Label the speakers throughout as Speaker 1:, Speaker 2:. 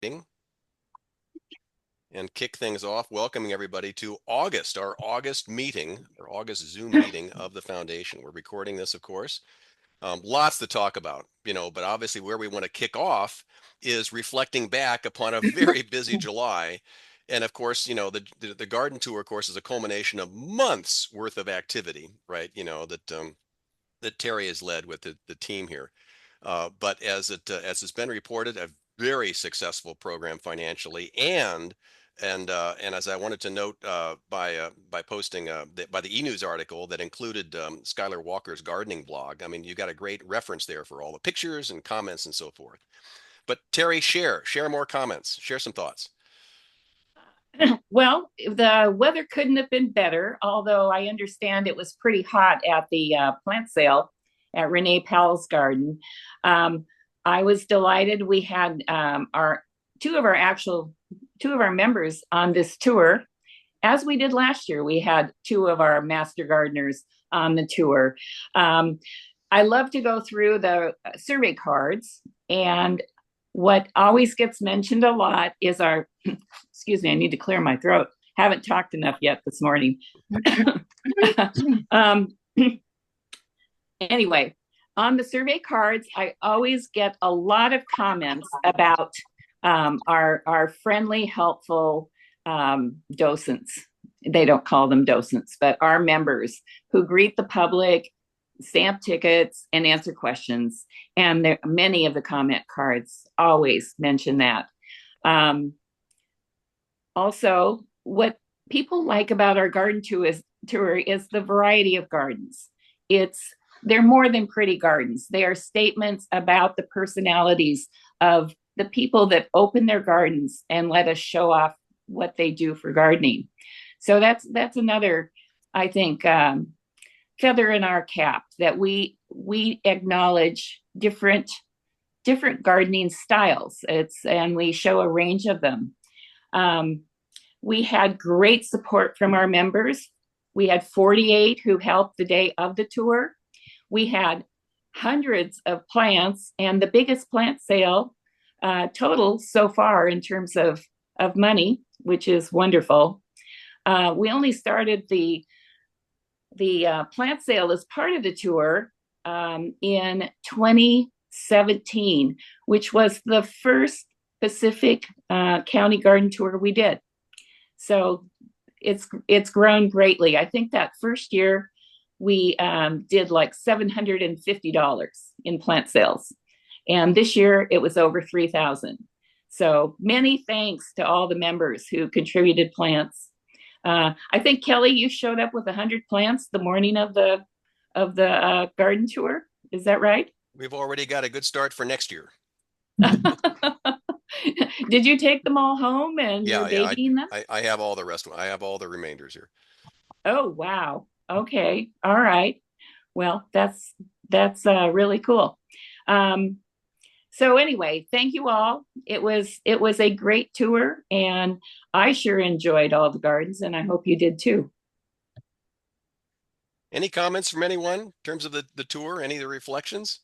Speaker 1: and kick things off, welcoming everybody to our August meeting, or August Zoom meeting of the foundation. We're recording this, of course. Lots to talk about, but obviously where we want to kick off is reflecting back upon a very busy July. And of course, the garden tour, of course, is a culmination of months worth of activity, right? That Terry has led with the team here. But as has been reported, a very successful program financially, and as I wanted to note by posting by the e-news article that included Skylar Walker's gardening blog. I mean, you got a great reference there for all the pictures and comments and so forth. But Terry, share more comments, share some thoughts.
Speaker 2: Well, the weather couldn't have been better, although I understand it was pretty hot at the plant sale at Renee Powell's garden. I was delighted. We had our two of our members on this tour, as we did last year. We had two of our master gardeners on the tour. I love to go through the survey cards, and what always gets mentioned a lot is our, excuse me, I need to clear my throat. Haven't talked enough yet this morning. Anyway, on the survey cards, I always get a lot of comments about our friendly, helpful docents. They don't call them docents, but our members who greet the public, stamp tickets, and answer questions. And many of the comment cards always mention that. Also, what people like about our garden tour is the variety of gardens. They're more than pretty gardens. They are statements about the personalities of the people that open their gardens and let us show off what they do for gardening. So that's another, I think, feather in our cap, that we acknowledge different gardening styles. And we show a range of them. We had great support from our members. We had 48 who helped the day of the tour. We had hundreds of plants, and the biggest plant sale total so far in terms of money, which is wonderful. We only started the plant sale as part of the tour in 2017, which was the first Pacific County garden tour we did. So it's grown greatly. I think that first year we did like $750 in plant sales, and this year it was over 3,000. So many thanks to all the members who contributed plants. I think, Kelly, you showed up with 100 plants the morning of the garden tour. Is that right?
Speaker 1: We've already got a good start for next year.
Speaker 2: Did you take them all home and you're babying them?
Speaker 1: I have all the rest of them. I have all the remainders here.
Speaker 2: Oh, wow. Okay. All right. Well, that's really cool. So anyway, thank you all. It was a great tour, and I sure enjoyed all the gardens, and I hope you did too.
Speaker 1: Any comments from anyone in terms of the tour? Any of the reflections?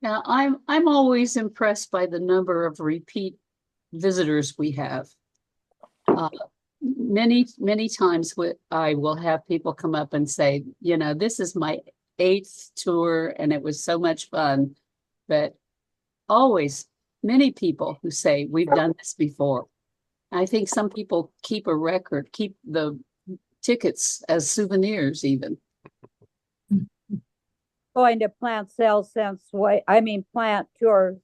Speaker 3: Now, I'm always impressed by the number of repeat visitors we have. Many times I will have people come up and say, this is my 8th tour and it was so much fun. But always many people who say we've done this before. I think some people keep a record, keep the tickets as souvenirs even.
Speaker 4: Going to plant sales plant tours,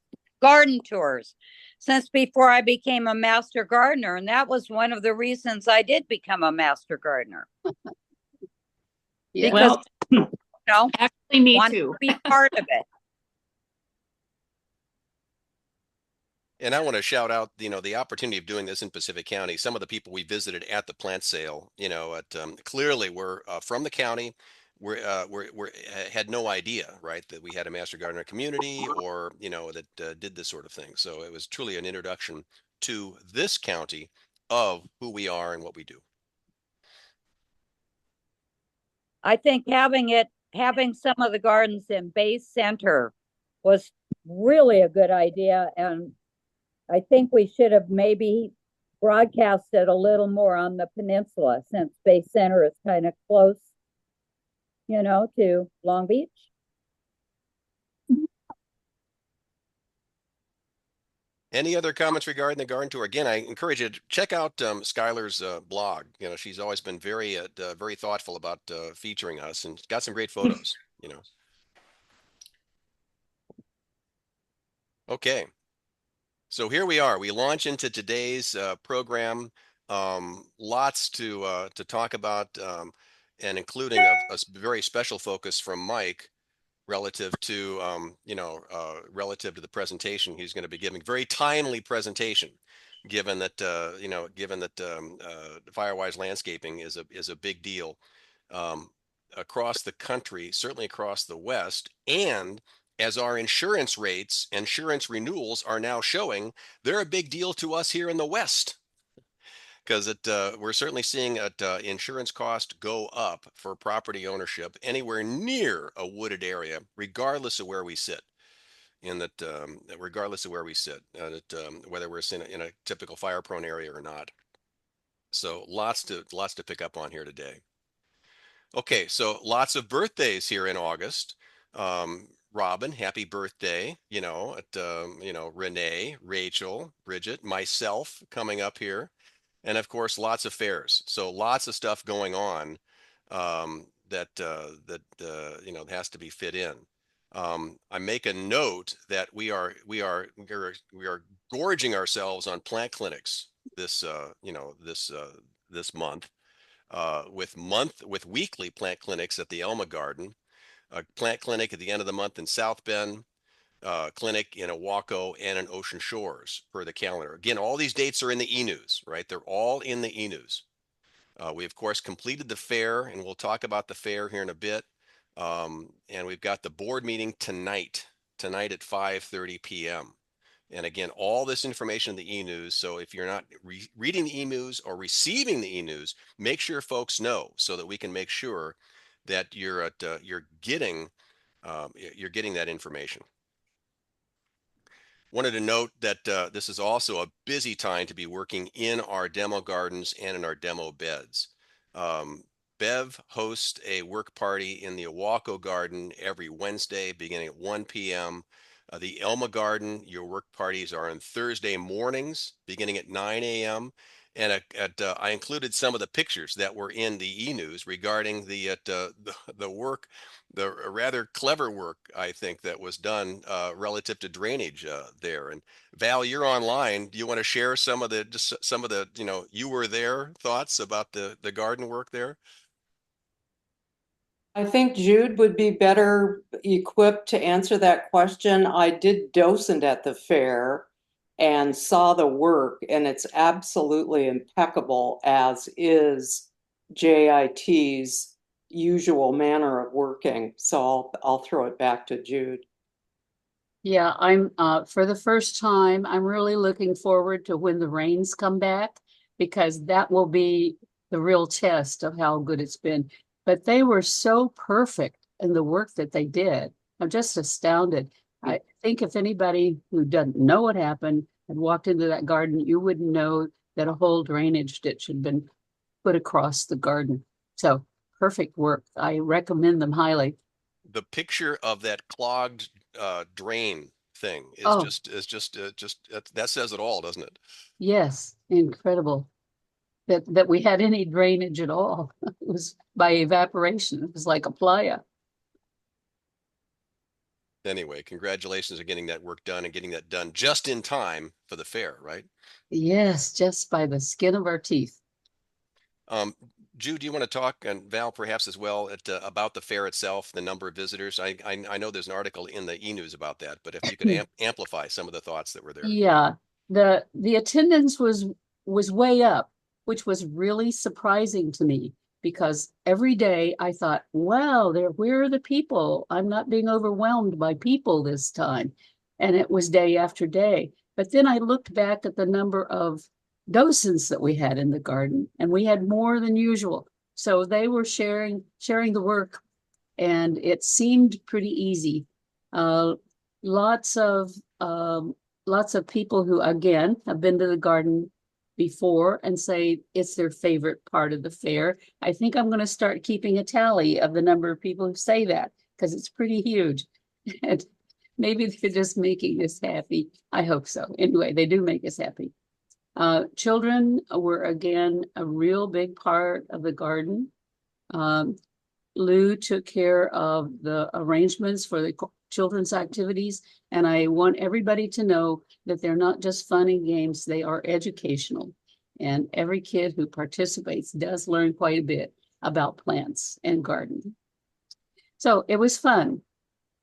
Speaker 4: garden tours, since before I became a master gardener. And that was one of the reasons I did become a master gardener.
Speaker 2: Yeah. Because, actually me too.
Speaker 4: To be part of it.
Speaker 1: And I want to shout out, the opportunity of doing this in Pacific County. Some of the people we visited at the plant sale, clearly were from the county. We had no idea, right, that we had a master gardener community, or that did this sort of thing. So it was truly an introduction to this county of who we are and what we do.
Speaker 4: I think having some of the gardens in Bay Center was really a good idea. And I think we should have maybe broadcasted a little more on the peninsula since Bay Center is kind of close, to Long Beach.
Speaker 1: Any other comments regarding the garden tour? Again, I encourage you to check out Skylar's blog. She's always been very thoughtful about featuring us and got some great photos. Okay, so here we are. We launch into today's program. Lots to talk about, and including a very special focus from Mike relative to relative to the presentation he's going to be giving. Very timely presentation, given that firewise landscaping is a big deal across the country, certainly across the West, and as our insurance renewals are now showing, they're a big deal to us here in the West, because we're certainly seeing insurance cost go up for property ownership anywhere near a wooded area, regardless of where we sit. Regardless of where we sit, whether we're in a typical fire-prone area or not. So lots to pick up on here today. Okay, so lots of birthdays here in August. Robin, happy birthday. Renee, Rachel, Bridget, myself coming up here. And of course, lots of fairs. So lots of stuff going on that has to be fit in. I make a note that we are gorging ourselves on plant clinics this month. With weekly plant clinics at the Elma Garden, a plant clinic at the end of the month in South Bend, clinic in Owaco, and in Ocean Shores per the calendar. Again, all these dates are in the e-news, right? They're all in the e-news. We, of course, completed the fair, and we'll talk about the fair here in a bit. And we've got the board meeting tonight at 5:30 p.m. And again, all this information in the e-news. So if you're not reading the e-news or receiving the e-news, make sure folks know so that we can make sure that you're getting that information. Wanted to note that this is also a busy time to be working in our demo gardens and in our demo beds. Bev hosts a work party in the Owaco Garden every Wednesday beginning at 1 p.m. The Elma Garden, your work parties are on Thursday mornings beginning at 9 a.m. And I included some of the pictures that were in the e-news regarding the work, the rather clever work, I think, that was done relative to drainage there. And Val, you're online. Do you want to share some of the you were there thoughts about the garden work there?
Speaker 5: I think Jude would be better equipped to answer that question. I did docent at the fair and saw the work, and it's absolutely impeccable, as is JIT's usual manner of working. So I'll throw it back to Jude.
Speaker 3: Yeah, I'm for the first time, I'm really looking forward to when the rains come back, because that will be the real test of how good it's been. But they were so perfect in the work that they did. I'm just astounded. I think if anybody who doesn't know what happened had walked into that garden, you wouldn't know that a whole drainage ditch had been put across the garden. So perfect work. I recommend them highly.
Speaker 1: The picture of that clogged drain thing is just that says it all, doesn't it?
Speaker 3: Yes, incredible that we had any drainage at all. It was by evaporation. It was like a playa.
Speaker 1: Anyway, congratulations on getting that work done and getting that done just in time for the fair, right?
Speaker 3: Yes, just by the skin of our teeth.
Speaker 1: Jude, do you want to talk, and Val perhaps as well, about the fair itself, the number of visitors? I know there's an article in the e-news about that, but if you could amplify some of the thoughts that were there.
Speaker 3: Yeah, the attendance was way up, which was really surprising to me, because every day I thought, wow, where are the people? I'm not being overwhelmed by people this time. And it was day after day. But then I looked back at the number of docents that we had in the garden, and we had more than usual. So they were sharing the work, and it seemed pretty easy. lots of people who, again, have been to the garden before and say it's their favorite part of the fair. I think I'm going to start keeping a tally of the number of people who say that, because it's pretty huge. And maybe they're just making us happy. I hope so. Anyway, they do make us happy. Children were, again, a real big part of the garden. Lou took care of the arrangements for the children's activities, and I want everybody to know that they're not just fun and games, they are educational. And every kid who participates does learn quite a bit about plants and gardening. So it was fun,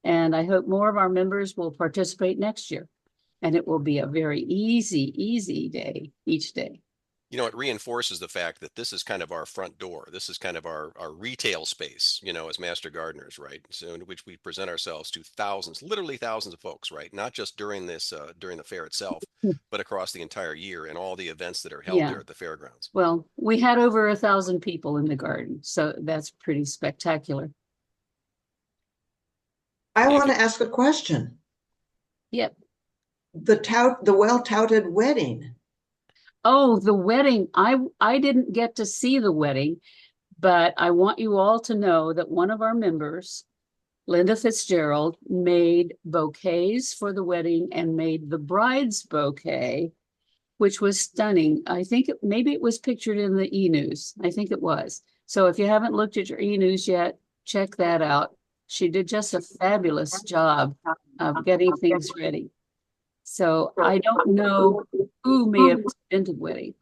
Speaker 3: and I hope more of our members will participate next year. And it will be a very easy day each day.
Speaker 1: You know, it reinforces the fact that this is kind of our front door. This is kind of our retail space, you know, as master gardeners, right? So in which we present ourselves to thousands, literally thousands of folks, right? Not just during this, during the fair itself, but across the entire year and all the events that are held there at the fairgrounds.
Speaker 3: Well, we had over 1,000 people in the garden, so that's pretty spectacular.
Speaker 6: I want to ask a question.
Speaker 3: Yep.
Speaker 6: The well-touted wedding.
Speaker 3: Oh, the wedding. I didn't get to see the wedding, but I want you all to know that one of our members, Linda Fitzgerald, made bouquets for the wedding and made the bride's bouquet, which was stunning. I think maybe it was pictured in the e-news. I think it was. So if you haven't looked at your e-news yet, check that out. She did just a fabulous job of getting things ready. So I don't know who may have been to the wedding.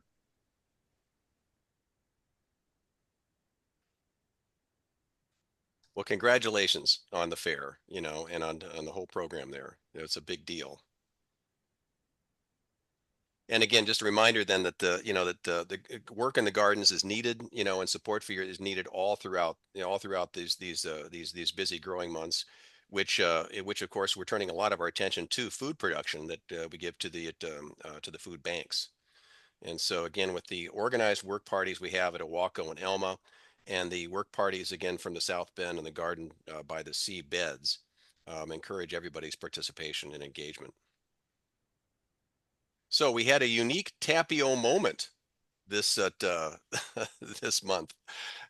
Speaker 1: Well, congratulations on the fair, you know, and on the whole program there. It's a big deal. And again, just a reminder then that the work in the gardens is needed, you know, and support for is needed all throughout, you know, all throughout these busy growing months, which of course we're turning a lot of our attention to food production that we give to the food banks. And so again, with the organized work parties we have at Owako and Elma, and the work parties again from the South Bend and the Garden by the Sea beds, encourage everybody's participation and engagement. So we had a unique Tapio moment this this month,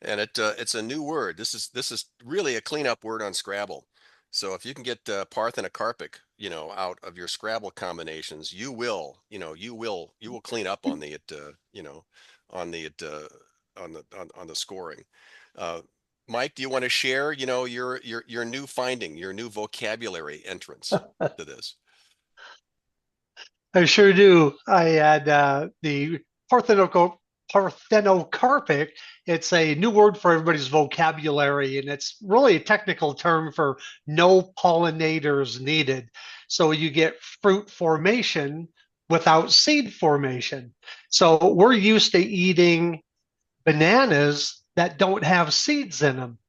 Speaker 1: and it's a new word. This is really a cleanup word on Scrabble. So if you can get parthenocarpic, you know, out of your Scrabble combinations, you will clean up on the you know, on the on the scoring. Mike, do you want to share, you know, your new finding, your new vocabulary entrance to this?
Speaker 7: I sure do. I had the parthenocarpic. It's a new word for everybody's vocabulary, and it's really a technical term for no pollinators needed. So you get fruit formation without seed formation. So we're used to eating bananas that don't have seeds in them.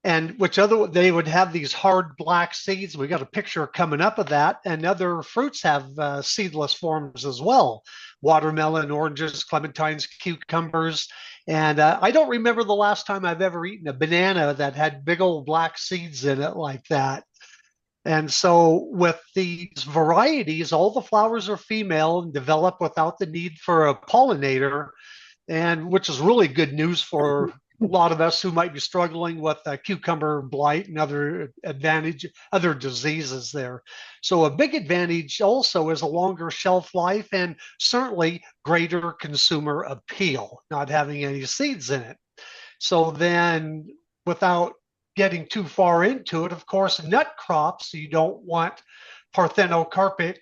Speaker 7: And they would have these hard black seeds. We got a picture coming up of that. And other fruits have seedless forms as well. Watermelon, oranges, clementines, cucumbers. And I don't remember the last time I've ever eaten a banana that had big old black seeds in it like that. And so with these varieties, all the flowers are female and develop without the need for a pollinator, and which is really good news for a lot of us who might be struggling with cucumber blight and other diseases there. So a big advantage also is a longer shelf life and certainly greater consumer appeal, not having any seeds in it. So then, without getting too far into it, of course, nut crops, you don't want parthenocarpic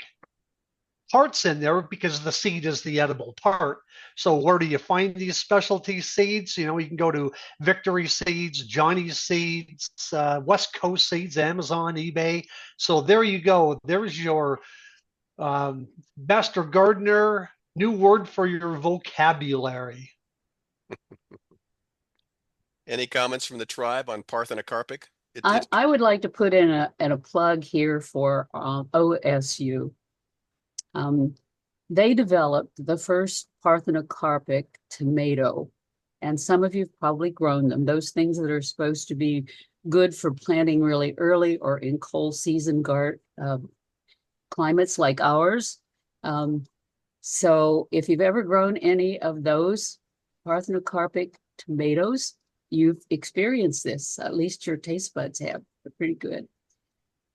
Speaker 7: parts in there because the seed is the edible part. So where do you find these specialty seeds? You know, you can go to Victory Seeds, Johnny's Seeds, West Coast Seeds, Amazon, eBay. So there you go. There's your Master Gardener new word for your vocabulary.
Speaker 1: Any comments from the tribe on parthenocarpic?
Speaker 3: I would like to put in a plug here for OSU. They developed the first parthenocarpic tomato, and some of you've probably grown them. Those things that are supposed to be good for planting really early or in cold season climates like ours. So if you've ever grown any of those parthenocarpic tomatoes, you've experienced this. At least your taste buds have. They're pretty good.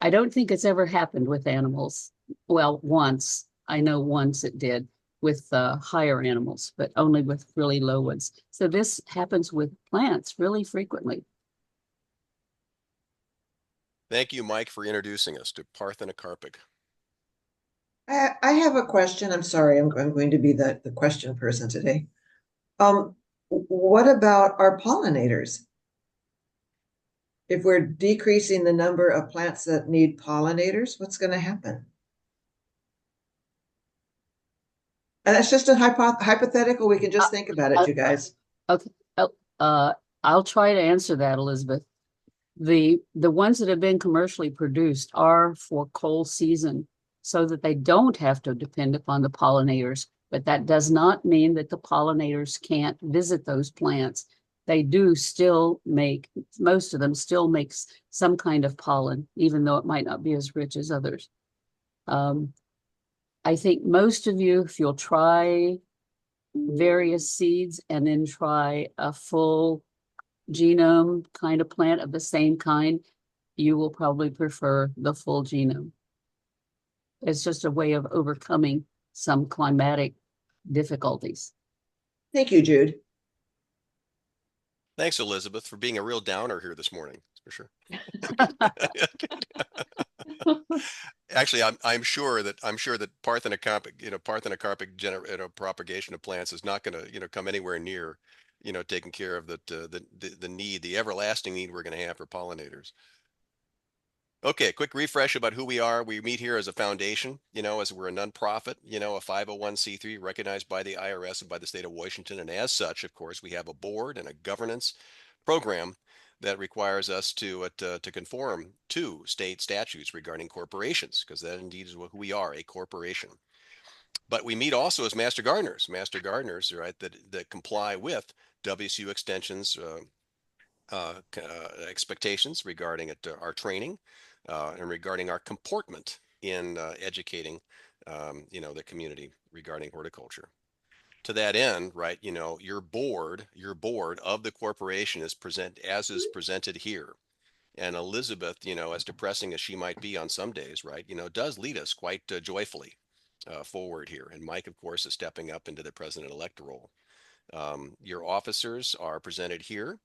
Speaker 3: I don't think it's ever happened with animals. Well, once. I know once it did with higher animals, but only with really low ones. So this happens with plants really frequently.
Speaker 1: Thank you, Mike, for introducing us to parthenocarpic.
Speaker 6: I have a question. I'm sorry, I'm going to be the question person today. What about our pollinators? If we're decreasing the number of plants that need pollinators, what's going to happen? And that's just a hypothetical. We can just think about it, you guys.
Speaker 3: Okay. I'll try to answer that, Elizabeth. The ones that have been commercially produced are for cold season so that they don't have to depend upon the pollinators. But that does not mean that the pollinators can't visit those plants. They do still make, most of them still makes some kind of pollen, even though it might not be as rich as others. I think most of you, if you'll try various seeds and then try a full genome kind of plant of the same kind, you will probably prefer the full genome. It's just a way of overcoming some climatic difficulties.
Speaker 6: Thank you, Jude.
Speaker 1: Thanks, Elizabeth, for being a real downer here this morning, for sure. Actually, I'm sure that parthenocarpic propagation of plants is not going to come anywhere near taking care of the need, the everlasting need we're going to have for pollinators. Okay, quick refresh about who we are. We meet here as a foundation, as we're a nonprofit, a 501c3 recognized by the IRS and by the state of Washington. And as such, of course, we have a board and a governance program that requires us to conform to state statutes regarding corporations, because that indeed is who we are, a corporation. But we meet also as master gardeners, right, that comply with WSU Extension's expectations regarding our training and regarding our comportment in educating, the community regarding horticulture. To that end, right, your board of the corporation is presented here. And Elizabeth, as depressing as she might be on some days, right, does lead us quite joyfully forward here. And Mike, of course, is stepping up into the president-elect role. Your officers are presented here,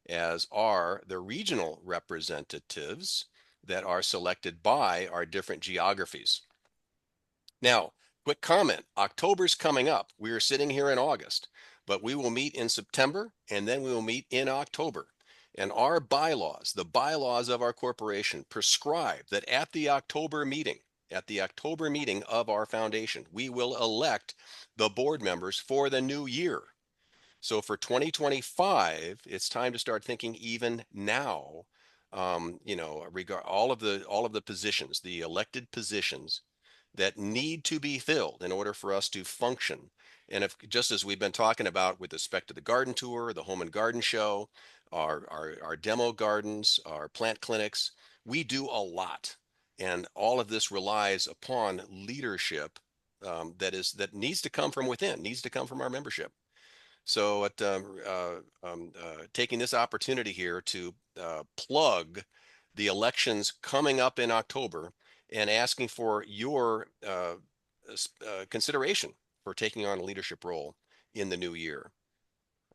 Speaker 1: as are the regional representatives that are selected by our different geographies. Now, quick comment, October's coming up. We are sitting here in August, but we will meet in September and then we will meet in October. And our bylaws, the bylaws of our corporation, prescribe that at the October meeting of our foundation, we will elect the board members for the new year. So for 2025, it's time to start thinking even now, regard all of the positions, the elected positions that need to be filled in order for us to function. And if, just as we've been talking about with respect to the garden tour, the home and garden show, our demo gardens, our plant clinics, we do a lot. And all of this relies upon leadership that needs to come from within, needs to come from our membership. So taking this opportunity here to plug the elections coming up in October and asking for your consideration for taking on a leadership role in the new year.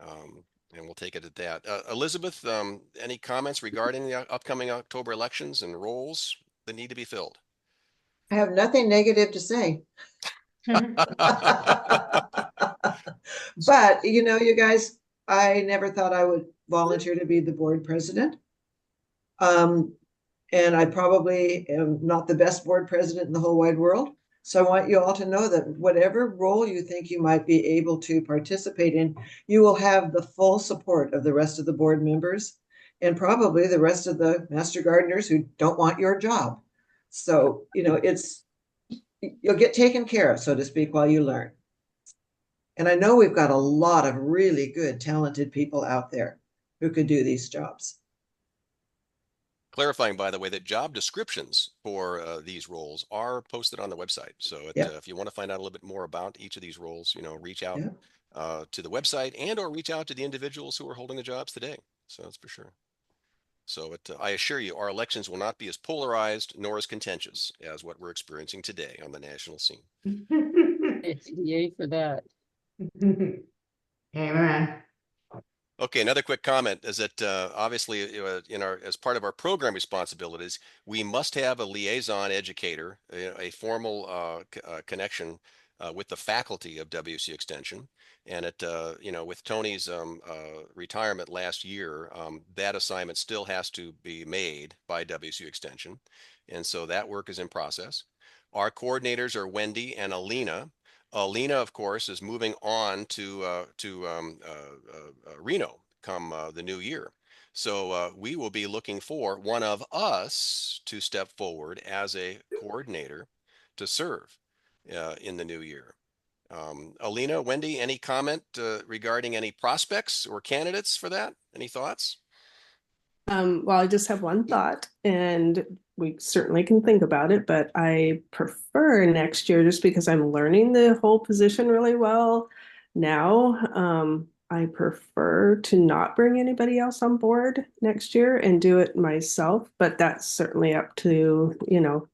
Speaker 1: And we'll take it at that. Elizabeth, any comments regarding the upcoming October elections and roles that need to be filled?
Speaker 6: I have nothing negative to say. But, you guys, I never thought I would volunteer to be the board president. And I probably am not the best board president in the whole wide world. So I want you all to know that whatever role you think you might be able to participate in, you will have the full support of the rest of the board members and probably the rest of the master gardeners who don't want your job. So, you'll get taken care of, so to speak, while you learn. And I know we've got a lot of really good, talented people out there who could do these jobs.
Speaker 1: clarifying, by the way, that job descriptions for these roles are posted on the website. So if you want to find out a little bit more about each of these roles, reach out to the website and or reach out to the individuals who are holding the jobs today. So that's for sure. So I assure you, our elections will not be as polarized nor as contentious as what we're experiencing today on the national scene.
Speaker 3: Yay for that.
Speaker 6: Amen.
Speaker 1: Okay, another quick comment is that obviously as part of our program responsibilities, we must have a liaison educator, a formal connection with the faculty of WSU Extension. And with Tony's retirement last year, that assignment still has to be made by WSU Extension. And so that work is in process. Our coordinators are Wendy and Alina. Alina, of course, is moving on to Reno come the new year. So we will be looking for one of us to step forward as a coordinator to serve in the new year. Alina, Wendy, any comment regarding any prospects or candidates for that? Any thoughts?
Speaker 8: Well, I just have one thought, and we certainly can think about it, but I prefer next year just because I'm learning the whole position really well now. I prefer to not bring anybody else on board next year and do it myself, but that's certainly up to,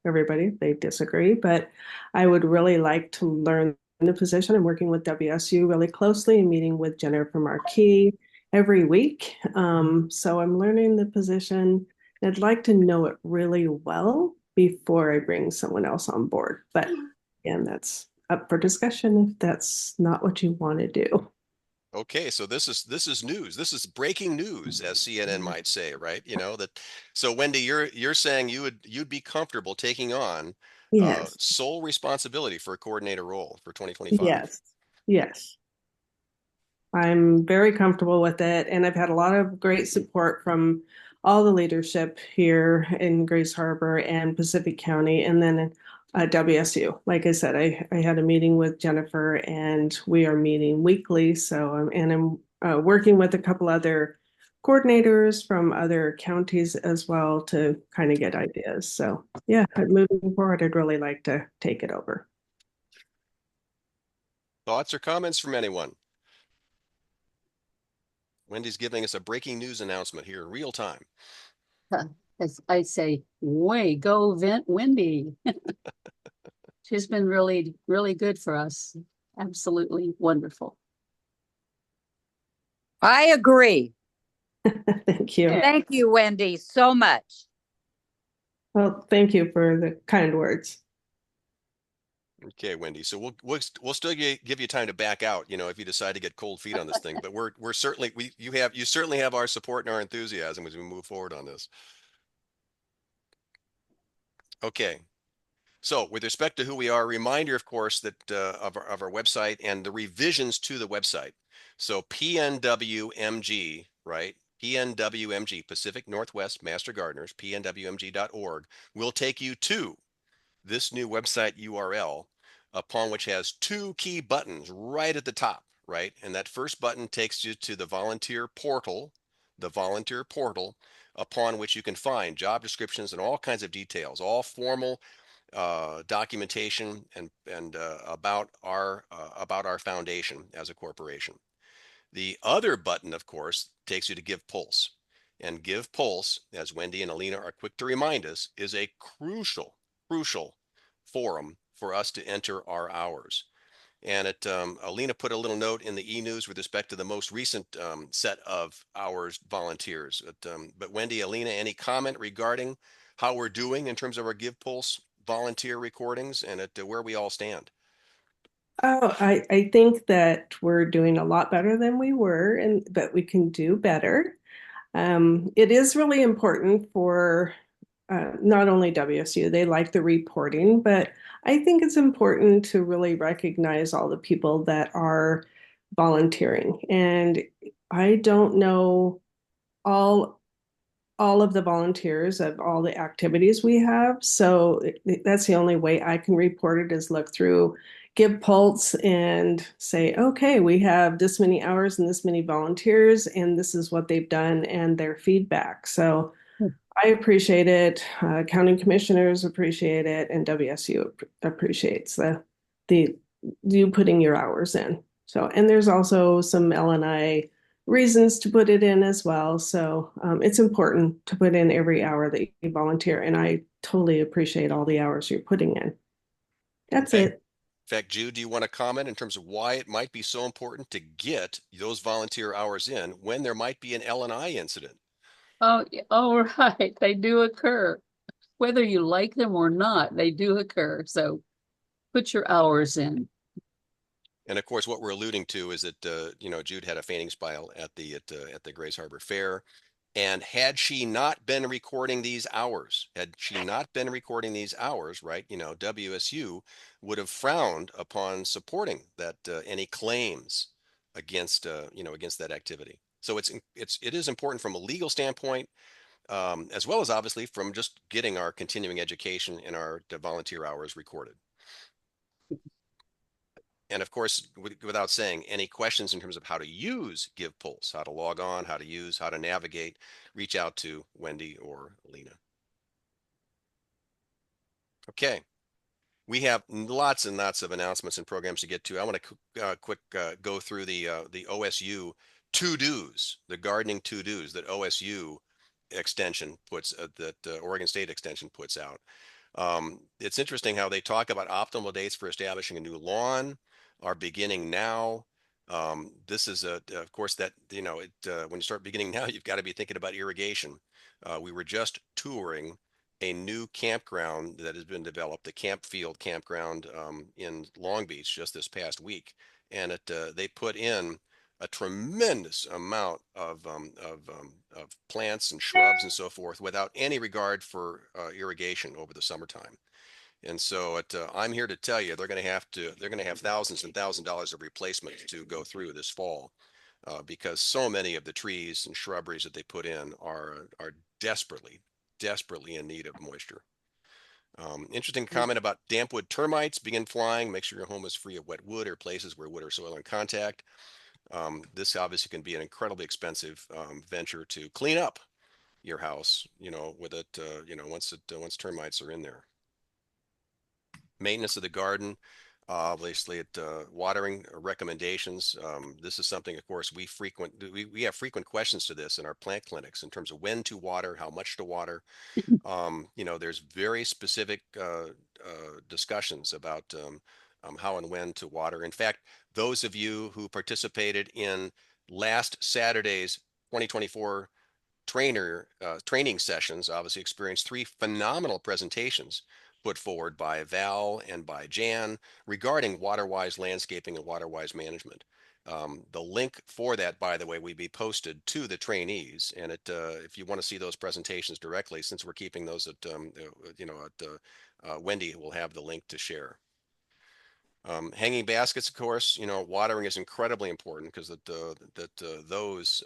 Speaker 8: everybody if they disagree. But I would really like to learn the position. I'm working with WSU really closely and meeting with Jennifer Marquis every week. So I'm learning the position. I'd like to know it really well before I bring someone else on board. But again, that's up for discussion if that's not what you want to do.
Speaker 1: Okay, so this is news. This is breaking news, as CNN might say, right? So Wendy, you're saying you'd be comfortable taking on
Speaker 8: Yes.
Speaker 1: sole responsibility for a coordinator role for 2025.
Speaker 8: Yes. Yes. I'm very comfortable with it, and I've had a lot of great support from all the leadership here in Grace Harbor and Pacific County, and then at WSU. Like I said, I had a meeting with Jennifer, and we are meeting weekly. So I'm working with a couple other coordinators from other counties as well to kind of get ideas. So yeah, moving forward, I'd really like to take it over.
Speaker 1: Thoughts or comments from anyone? Wendy's giving us a breaking news announcement here in real time.
Speaker 3: As I say, way go Wendy. She's been really, really good for us. Absolutely wonderful.
Speaker 4: I agree.
Speaker 8: Thank you.
Speaker 4: Thank you, Wendy, so much.
Speaker 8: Well, thank you for the kind words.
Speaker 1: Okay, Wendy. So we'll still give you time to back out, if you decide to get cold feet on this thing. But we're certainly you certainly have our support and our enthusiasm as we move forward on this. Okay. So with respect to who we are, reminder, of course, that of our website and the revisions to the website. So PNWMG, right? PNWMG, Pacific Northwest Master Gardeners, PNWMG.org, will take you to this new website URL, upon which has two key buttons right at the top, right? And that first button takes you to the volunteer portal, upon which you can find job descriptions and all kinds of details, all formal documentation and about our foundation as a corporation. The other button, of course, takes you to Give Pulse. And Give Pulse, as Wendy and Alina are quick to remind us, is a crucial forum for us to enter our hours. And Alina put a little note in the e-news with respect to the most recent set of hours volunteers. But Wendy, Alina, any comment regarding how we're doing in terms of our Give Pulse volunteer recordings and at where we all stand?
Speaker 8: Oh, I think that we're doing a lot better than we were, but we can do better. It is really important for not only WSU, they like the reporting, but I think it's important to really recognize all the people that are volunteering. And I don't know all of the volunteers of all the activities we have. So that's the only way I can report it is look through Give Pulse and say, okay, we have this many hours and this many volunteers, and this is what they've done and their feedback. So I appreciate it. County commissioners appreciate it, and WSU appreciates the you putting your hours in. So, and there's also some L&I reasons to put it in as well. So, it's important to put in every hour that you volunteer, and I totally appreciate all the hours you're putting in. That's
Speaker 1: Okay.
Speaker 8: it.
Speaker 1: In fact, Jude, do you want to comment in terms of why it might be so important to get those volunteer hours in when there might be an L&I incident?
Speaker 3: Oh, all right. They do occur. Whether you like them or not, they do occur. So put your hours in.
Speaker 1: And of course, what we're alluding to is that Jude had a fainting spell at the Grays Harbor Fair, and had she not been recording these hours, right? WSU would have frowned upon supporting that any claims against against that activity. So it is important from a legal standpoint, as well as obviously from just getting our continuing education and our volunteer hours recorded. And of course, without saying, any questions in terms of how to use Give Pulse, how to log on, how to navigate, reach out to Wendy or Lena. Okay. We have lots and lots of announcements and programs to get to. I want to quick go through the OSU to-dos, the gardening to-dos that OSU extension puts, that Oregon State extension puts out. It's interesting how they talk about optimal dates for establishing a new lawn are beginning now. This is of course, that when you start beginning now, you've got to be thinking about irrigation. We were just touring a new campground that has been developed, the Campfield campground in Long Beach, just this past week, and they put in a tremendous amount of plants and shrubs and so forth without any regard for irrigation over the summertime. And so I'm here to tell you they're going to have thousands and thousands of dollars of replacement to go through this fall, because so many of the trees and shrubberies that they put in are desperately in need of moisture. Interesting comment about damp wood termites. Begin flying. Make sure your home is free of wet wood or places where wood or soil are in contact. This obviously can be an incredibly expensive venture to clean up your house, with it, once termites are in there. Maintenance of the garden, obviously watering recommendations. This is something, of course, we have frequent questions to this in our plant clinics in terms of when to water, how much to water. There's very specific discussions about how and when to water. In fact, those of you who participated in last Saturday's 2024 training sessions obviously experienced 3 phenomenal presentations put forward by Val and by Jan regarding water-wise landscaping and water-wise management. The link for that, by the way, will be posted to the trainees, and if you want to see those presentations directly, since we're keeping those at Wendy will have the link to share. Hanging baskets, of course, watering is incredibly important because those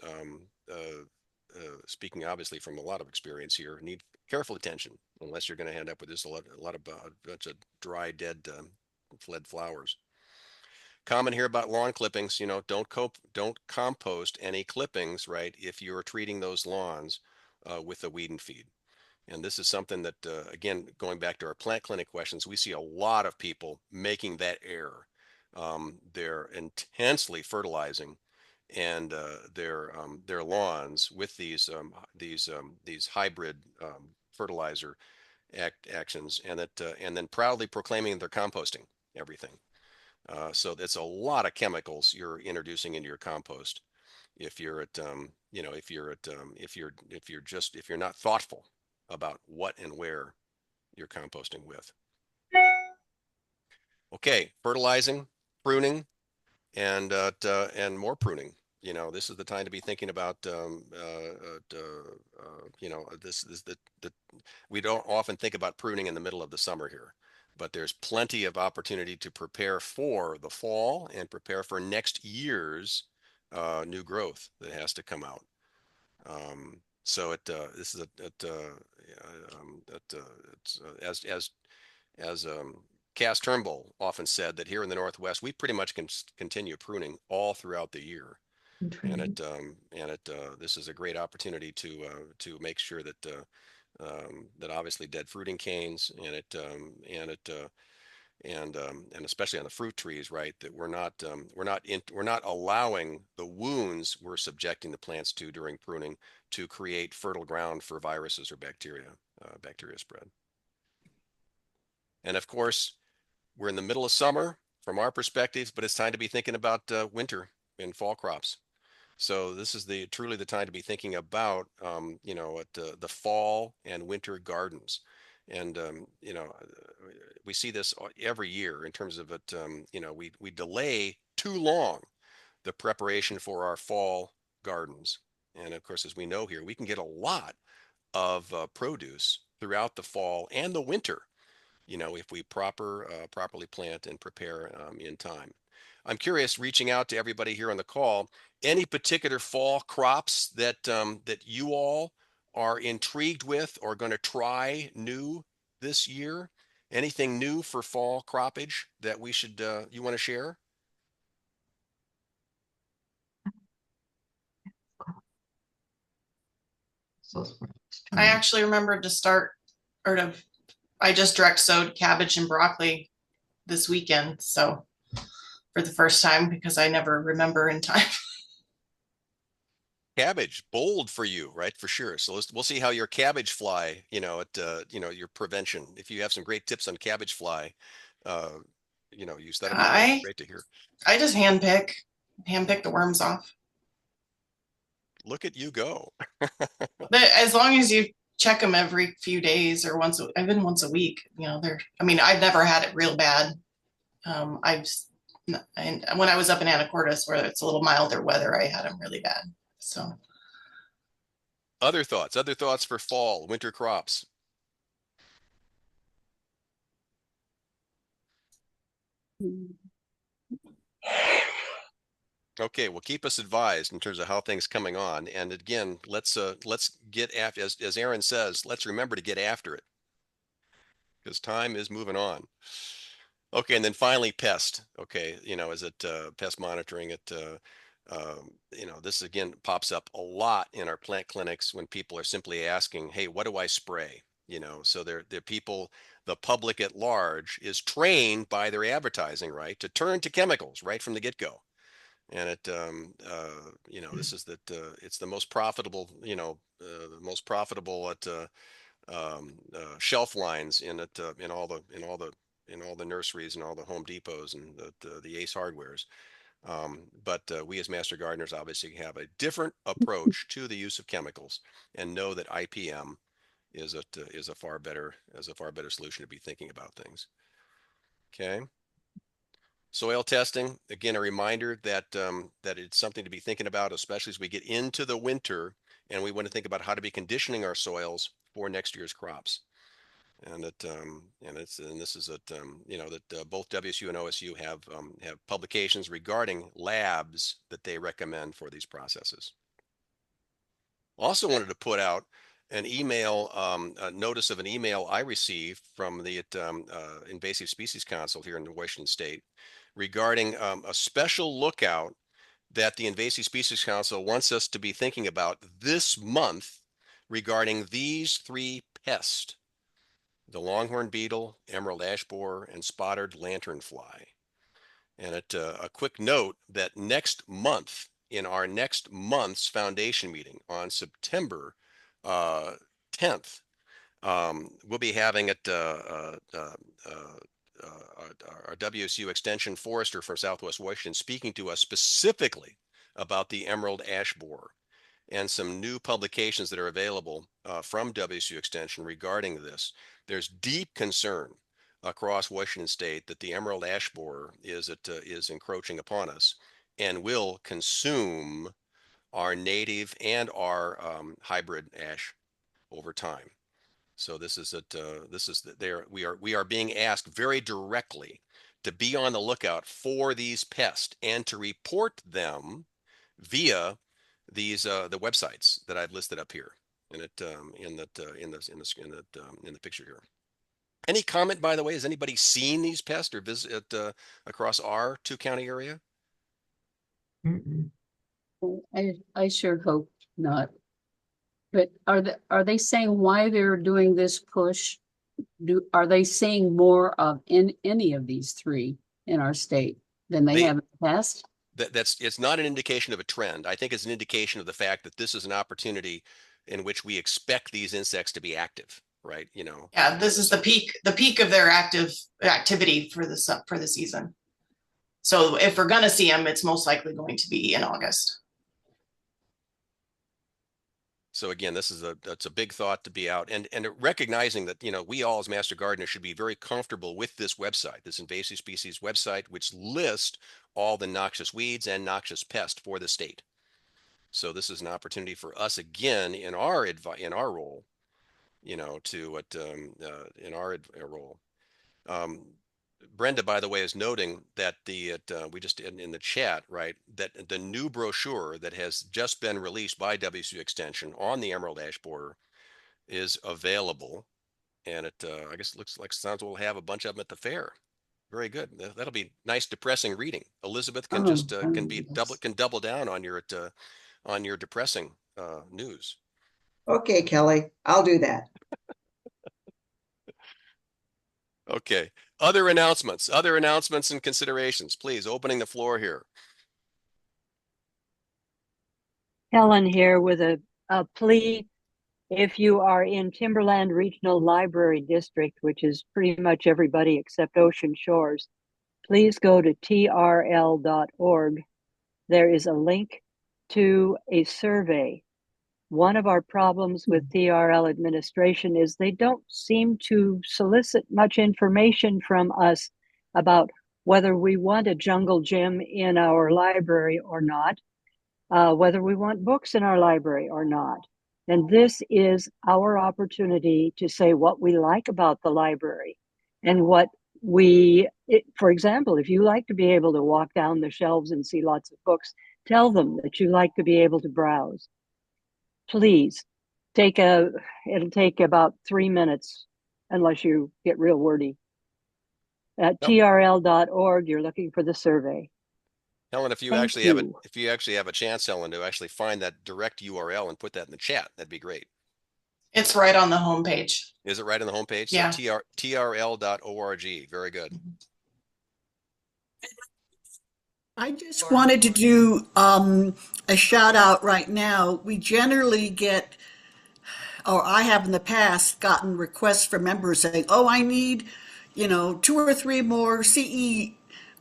Speaker 1: speaking obviously from a lot of experience here, need careful attention, unless you're going to end up with just a bunch of dry, dead, fled flowers. Comment here about lawn clippings. Don't compost any clippings, right, if you're treating those lawns with a weed and feed. And this is something that, again, going back to our plant clinic questions, we see a lot of people making that error. They're intensely fertilizing and their lawns with these hybrid fertilizer actions, and then proudly proclaiming they're composting everything. So that's a lot of chemicals you're introducing into your compost if you're not thoughtful about what and where you're composting with. Okay, fertilizing, pruning, and more pruning. This is the time to be thinking about this is the we don't often think about pruning in the middle of the summer here, but there's plenty of opportunity to prepare for the fall and prepare for next year's new growth that has to come out. So this is as Cass Turnbull often said, that here in the Northwest, we pretty much can continue pruning all throughout the year. And this is a great opportunity to make sure that that obviously dead fruiting canes, and especially on the fruit trees, right? That we're not allowing the wounds we're subjecting the plants to during pruning to create fertile ground for viruses or bacteria spread. And of course, we're in the middle of summer from our perspective, but it's time to be thinking about winter and fall crops. So this is truly the time to be thinking about, the fall and winter gardens. And, we see this every year in terms of it, we delay too long the preparation for our fall gardens. And of course, as we know here, we can get a lot of produce throughout the fall and the winter, if we properly plant and prepare in time. I'm curious, reaching out to everybody here on the call, any particular fall crops that you all are intrigued with or going to try new this year? Anything new for fall croppage that you want to share?
Speaker 9: I actually remembered to start, I just direct sowed cabbage and broccoli this weekend. So for the first time, because I never remember in time.
Speaker 1: Cabbage, bold for you, right? For sure. So we'll see how your cabbage fly, your prevention. If you have some great tips on cabbage fly, use that'll be great to hear.
Speaker 9: I just handpick the worms off.
Speaker 1: Look at you go.
Speaker 9: But as long as you check them every few days or even once a week, I've never had it real bad. And when I was up in Anacortes, where it's a little milder weather, I had them really bad. So
Speaker 1: other thoughts for fall, winter crops. Okay, well, keep us advised in terms of how things coming on. And again, let's get after, as Aaron says, let's remember to get after it, because time is moving on. Okay, and then finally pest. Okay, is it pest monitoring? This again pops up a lot in our plant clinics when people are simply asking, hey, what do I spray? So the public at large is trained by their advertising, right, to turn to chemicals right from the get-go. And this is it's the most profitable, at shelf lines in all the nurseries and all the Home Depots and the Ace Hardwares. But we as master gardeners obviously have a different approach to the use of chemicals, and know that IPM is a far better solution to be thinking about things. Okay. Soil testing, again, a reminder that it's something to be thinking about, especially as we get into the winter and we want to think about how to be conditioning our soils for next year's crops. And this is that both WSU and OSU have publications regarding labs that they recommend for these processes. Also wanted to put out an email, a notice of an email I received from the Invasive Species Council here in Washington State regarding a special lookout that the Invasive Species Council wants us to be thinking about this month regarding these 3 pests: the longhorn beetle, emerald ash borer, and spotted lanternfly. And a quick note that next month, in our next month's foundation meeting on September 10th, we'll be having our WSU Extension Forester from Southwest Washington speaking to us specifically about the emerald ash borer and some new publications that are available from WSU Extension regarding this. There's deep concern across Washington State that the emerald ash borer is encroaching upon us and will consume our native and our hybrid ash over time. So we are being asked very directly to be on the lookout for these pests and to report them via these the websites that I've listed up here in the picture here. Any comment, by the way? Has anybody seen these pests or visit across our 2-county area?
Speaker 3: I sure hope not. But are they saying why they're doing this push? Are they seeing more of in any of these three in our state than they have in the past?
Speaker 1: It's not an indication of a trend. I think it's an indication of the fact that this is an opportunity in which we expect these insects to be active, right? You know.
Speaker 9: Yeah, this is the peak of their activity for the season. So if we're going to see them, it's most likely going to be in August.
Speaker 1: So again, that's a big thought to be out, and recognizing that, you know, we all as master gardeners should be very comfortable with this website, this invasive species website, which lists all the noxious weeds and noxious pests for the state. So this is an opportunity for us again in our role, you know, in our role. Brenda, by the way, is noting that we just in the chat, right, that the new brochure that has just been released by WSU Extension on the Emerald Ash Borer is available, and it I guess it looks like sounds we'll have a bunch of them at the fair. Very good. That'll be nice, depressing reading. Elizabeth can can double down on your depressing news.
Speaker 6: Okay, Kelly, I'll do that.
Speaker 1: Okay. Other announcements and considerations, please. Opening the floor here.
Speaker 10: Helen here with a plea. If you are in Timberland Regional Library District, which is pretty much everybody except Ocean Shores, please go to trl.org. There is a link to a survey. One of our problems with TRL administration is they don't seem to solicit much information from us about whether we want a jungle gym in our library or not, whether we want books in our library or not. And this is our opportunity to say what we like about the library and what for example, if you like to be able to walk down the shelves and see lots of books, tell them that you like to be able to browse. Please it'll take about 3 minutes unless you get real wordy. At trl.org, you're looking for the survey.
Speaker 1: Helen, if you actually have a chance, Helen, to actually find that direct URL and put that in the chat, that'd be great.
Speaker 9: It's right on the homepage.
Speaker 1: Is it right on the homepage?
Speaker 9: Yeah.
Speaker 1: So trl.org. Very good.
Speaker 11: I just wanted to do a shout out right now. We generally get, or I have in the past gotten requests from members saying, oh, I need, 2 or 3 more CE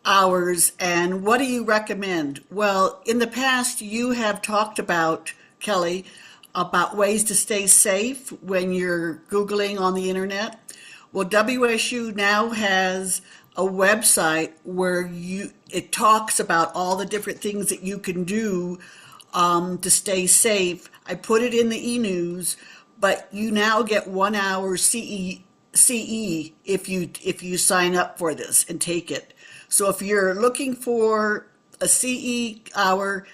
Speaker 11: hours, and what do you recommend? Well, in the past, you have talked about, Kelly, about ways to stay safe when you're Googling on the internet. Well, WSU now has a website where it talks about all the different things that you can do to stay safe. I put it in the e-news, but you now get 1 hour CE if you sign up for this and take it. So if you're looking for a CE hour,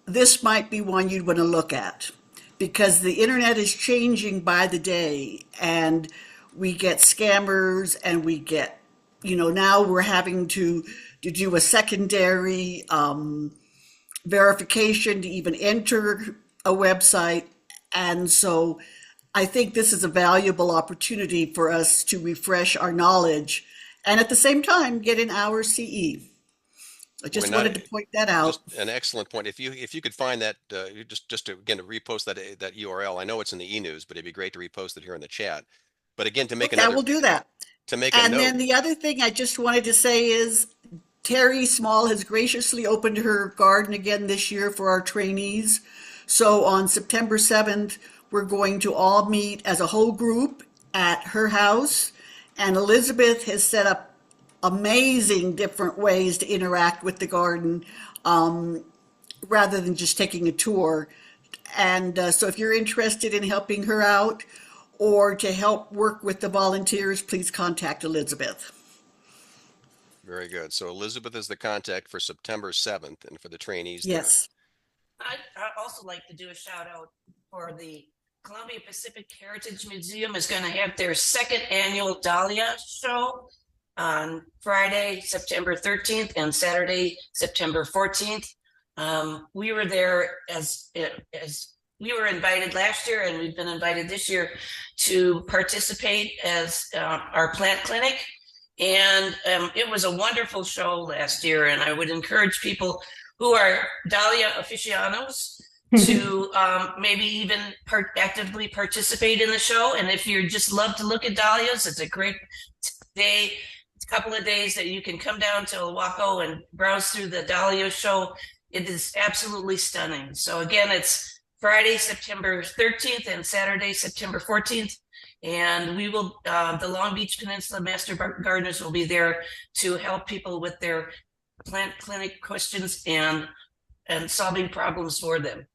Speaker 11: this might be one you'd want to look at, because the internet is changing by the day, and we get scammers, and we get, now we're having to do a secondary verification to even enter a website. And so I think this is a valuable opportunity for us to refresh our knowledge and at the same time get an hour CE. I just wanted to point that out.
Speaker 1: Just an excellent point. If you could find that, just to, again, to repost that URL. I know it's in the e-news, but it'd be great to repost it here in the chat. But again, to make
Speaker 11: I will do that.
Speaker 1: To make a note.
Speaker 11: And then the other thing I just wanted to say is Terry Small has graciously opened her garden again this year for our trainees. So on September 7th, we're going to all meet as a whole group at her house. And Elizabeth has set up amazing different ways to interact with the garden rather than just taking a tour. And so if you're interested in helping her out or to help work with the volunteers, please contact Elizabeth.
Speaker 1: Very good. So Elizabeth is the contact for September 7th and for the trainees.
Speaker 11: Yes.
Speaker 12: I'd also like to do a shout out for the Columbia Pacific Heritage Museum is going to have their 2nd annual Dahlia show on Friday, September 13th and Saturday, September 14th. We were there as we were invited last year, and we've been invited this year to participate as our plant clinic. And it was a wonderful show last year. And I would encourage people who are dahlia aficionados to maybe even actively participate in the show. And if you just love to look at dahlias, it's a great day, a couple of days that you can come down to Oahu and browse through the dahlia show. It is absolutely stunning. So again, it's Friday, September 13th and Saturday, September 14th. And we will, the Long Beach Peninsula Master Gardeners will be there to help people with their plant clinic questions and solving problems for them.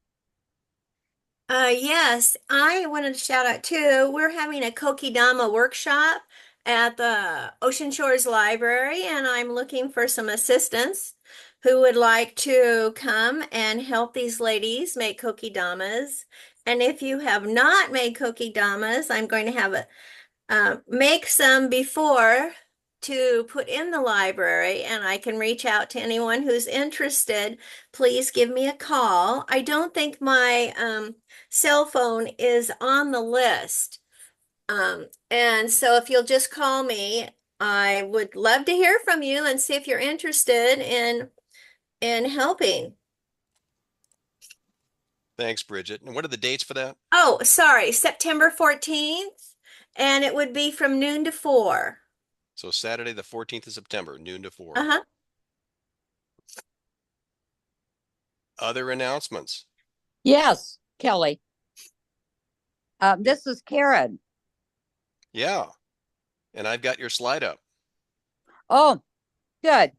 Speaker 13: Yes, I wanted to shout out too. We're having a Kokidama workshop at the Ocean Shores Library, and I'm looking for some assistants who would like to come and help these ladies make kokidamas. And if you have not made kokidamas, I'm going to have make some before to put in the library, and I can reach out to anyone who's interested. Please give me a call. I don't think my cell phone is on the list. And so if you'll just call me, I would love to hear from you and see if you're interested in helping.
Speaker 1: Thanks, Bridget. And what are the dates for that?
Speaker 13: Oh, sorry, September 14th, and it would be from noon to 4.
Speaker 1: So Saturday, the 14th of September, noon to 4.
Speaker 13: Uh-huh.
Speaker 1: Other announcements?
Speaker 4: Yes, Kelly. This is Karen.
Speaker 1: Yeah. And I've got your slide up.
Speaker 4: Oh, good.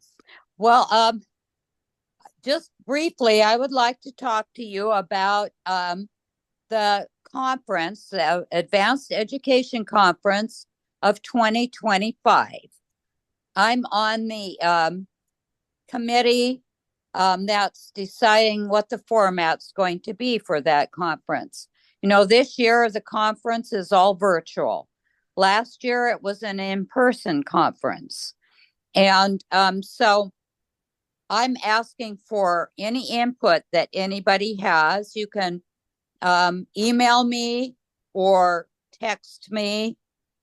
Speaker 4: Well, just briefly, I would like to talk to you about the conference, the Advanced Education Conference of 2025. I'm on the committee that's deciding what the format's going to be for that conference. You know, this year the conference is all virtual. Last year it was an in-person conference. And so I'm asking for any input that anybody has. You can email me or text me.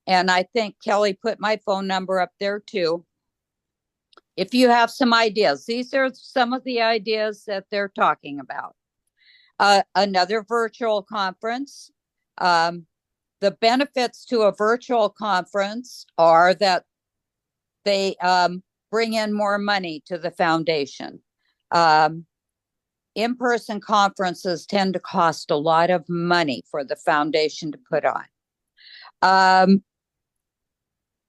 Speaker 4: And I think Kelly put my phone number up there too. If you have some ideas, these are some of the ideas that they're talking about. Another virtual conference. The benefits to a virtual conference are that they bring in more money to the foundation. In-person conferences tend to cost a lot of money for the foundation to put on.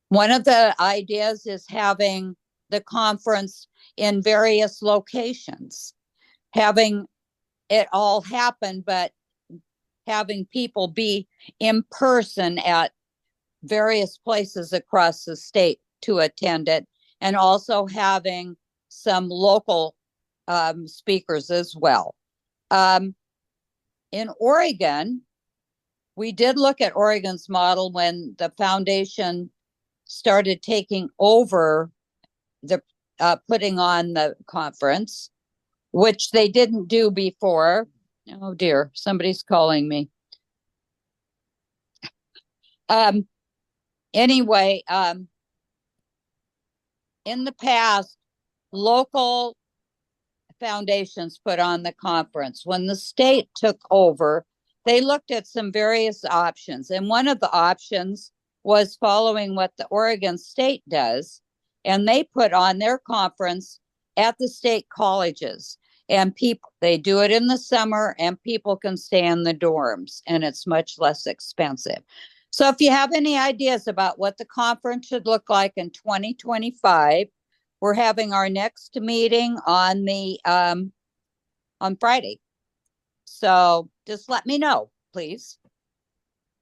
Speaker 4: One of the ideas is having the conference in various locations, having it all happen, but having people be in person at various places across the state to attend it, and also having some local speakers as well. In Oregon, we did look at Oregon's model when the foundation started taking over the putting on the conference, which they didn't do before. Oh dear, somebody's calling me. Anyway, in the past, local foundations put on the conference. When the state took over, they looked at some various options. And one of the options was following what the Oregon state does. And they put on their conference at the state colleges. And they do it in the summer, and people can stay in the dorms, and it's much less expensive. So if you have any ideas about what the conference should look like in 2025, we're having our next meeting on Friday. So just let me know, please.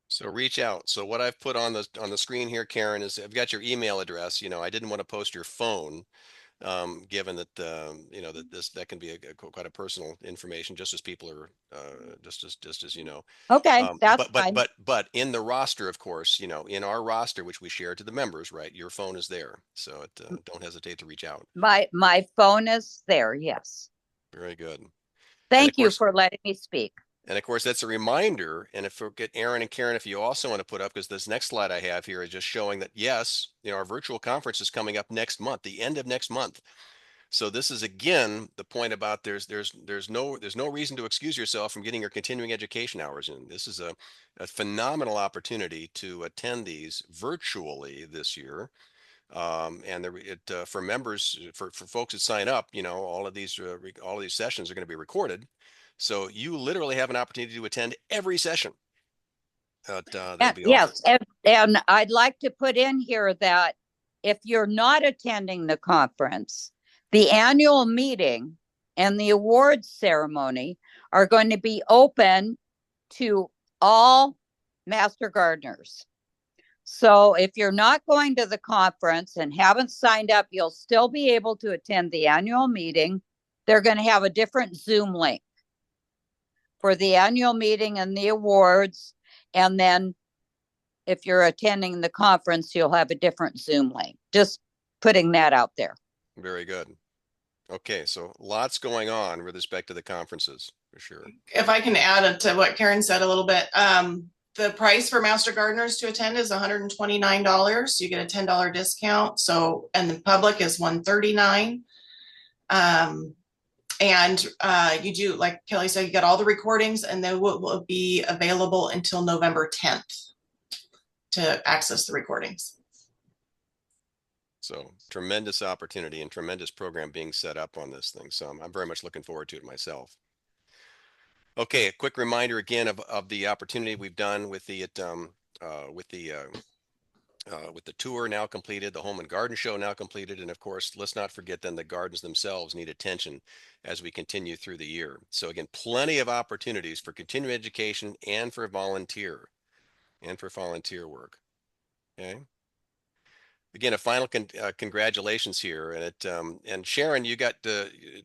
Speaker 1: So reach out. So what I've put on the screen here, Karen, is I've got your email address. You know, I didn't want to post your phone, given that you know that can be quite a personal information, just as people are just as you know.
Speaker 4: Okay, that's fine.
Speaker 1: But in the roster, of course, you know, in our roster, which we share to the members, right? Your phone is there, so don't hesitate to reach out.
Speaker 4: My phone is there. Yes.
Speaker 1: Very good.
Speaker 4: Thank you for letting me speak.
Speaker 1: And of course, that's a reminder. And if we get Aaron and Karen, if you also want to put up, because this next slide I have here is just showing that, yes, our virtual conference is coming up next month, the end of next month. So this is, again, the point about there's no reason to excuse yourself from getting your continuing education hours in. This is a phenomenal opportunity to attend these virtually this year. And for members, for folks that sign up, all of these sessions are going to be recorded. So you literally have an opportunity to attend every session that'll be offered.
Speaker 4: Yes, and I'd like to put in here that if you're not attending the conference, the annual meeting and the awards ceremony are going to be open to all Master Gardeners. So if you're not going to the conference and haven't signed up, you'll still be able to attend the annual meeting. They're going to have a different Zoom link for the annual meeting and the awards. And then if you're attending the conference, you'll have a different Zoom link. Just putting that out there.
Speaker 1: Very good. Okay, so lots going on with respect to the conferences, for sure.
Speaker 9: If I can add to what Karen said a little bit, the price for Master Gardeners to attend is $129. You get a $10 discount. So, and the public is $139. And you do, like Kelly said, you get all the recordings, and they will be available until November 10th to access the recordings.
Speaker 1: So tremendous opportunity and tremendous program being set up on this thing. So I'm very much looking forward to it myself. Okay, a quick reminder again of the opportunity we've done with the tour now completed, the home and garden show now completed, and of course, let's not forget then the gardens themselves need attention as we continue through the year. So again, plenty of opportunities for continuing education and for volunteer work. Okay. Again, a final congratulations here, and Sharon, you got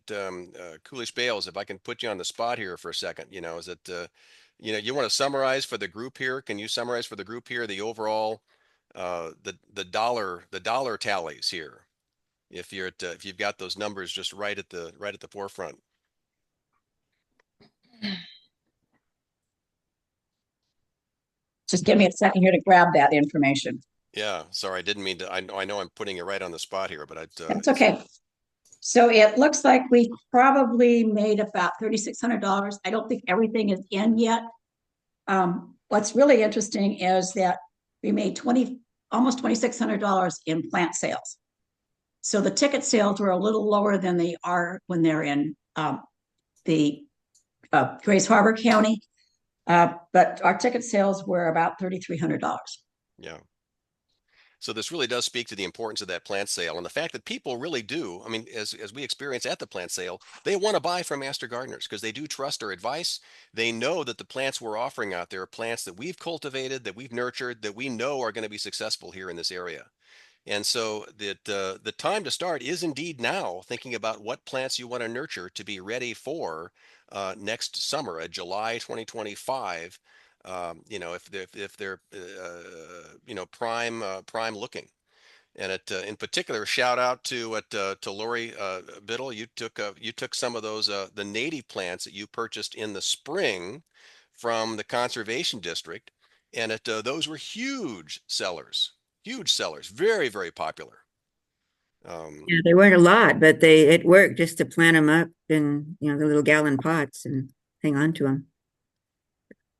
Speaker 1: Coolish Bales. If I can put you on the spot here for a second, is it you want to summarize for the group here? Can you summarize for the group here the overall the dollar tallies here? If you've got those numbers just right at the forefront.
Speaker 2: Just give me a second here to grab that information.
Speaker 1: Yeah, sorry, I didn't mean to. I know I'm putting you right on the spot here, but
Speaker 2: That's okay. So it looks like we probably made about $3,600. I don't think everything is in yet. What's really interesting is that we made almost $2,600 in plant sales. So the ticket sales were a little lower than they are when they're in the Grace Harbor County. But our ticket sales were about $3,300.
Speaker 1: Yeah. So this really does speak to the importance of that plant sale and the fact that people really do. I mean, as we experience at the plant sale, they want to buy from Master Gardeners because they do trust our advice. They know that the plants we're offering out there are plants that we've cultivated, that we've nurtured, that we know are going to be successful here in this area. And so the time to start is indeed now, thinking about what plants you want to nurture to be ready for next summer, July 2025. If they're prime looking. And in particular, shout out to Lori Biddle. You took some of those the native plants that you purchased in the spring from the conservation district, and those were huge sellers, very, very popular.
Speaker 14: Yeah, they weren't a lot, but it worked just to plant them up in the little gallon pots and hang on to them.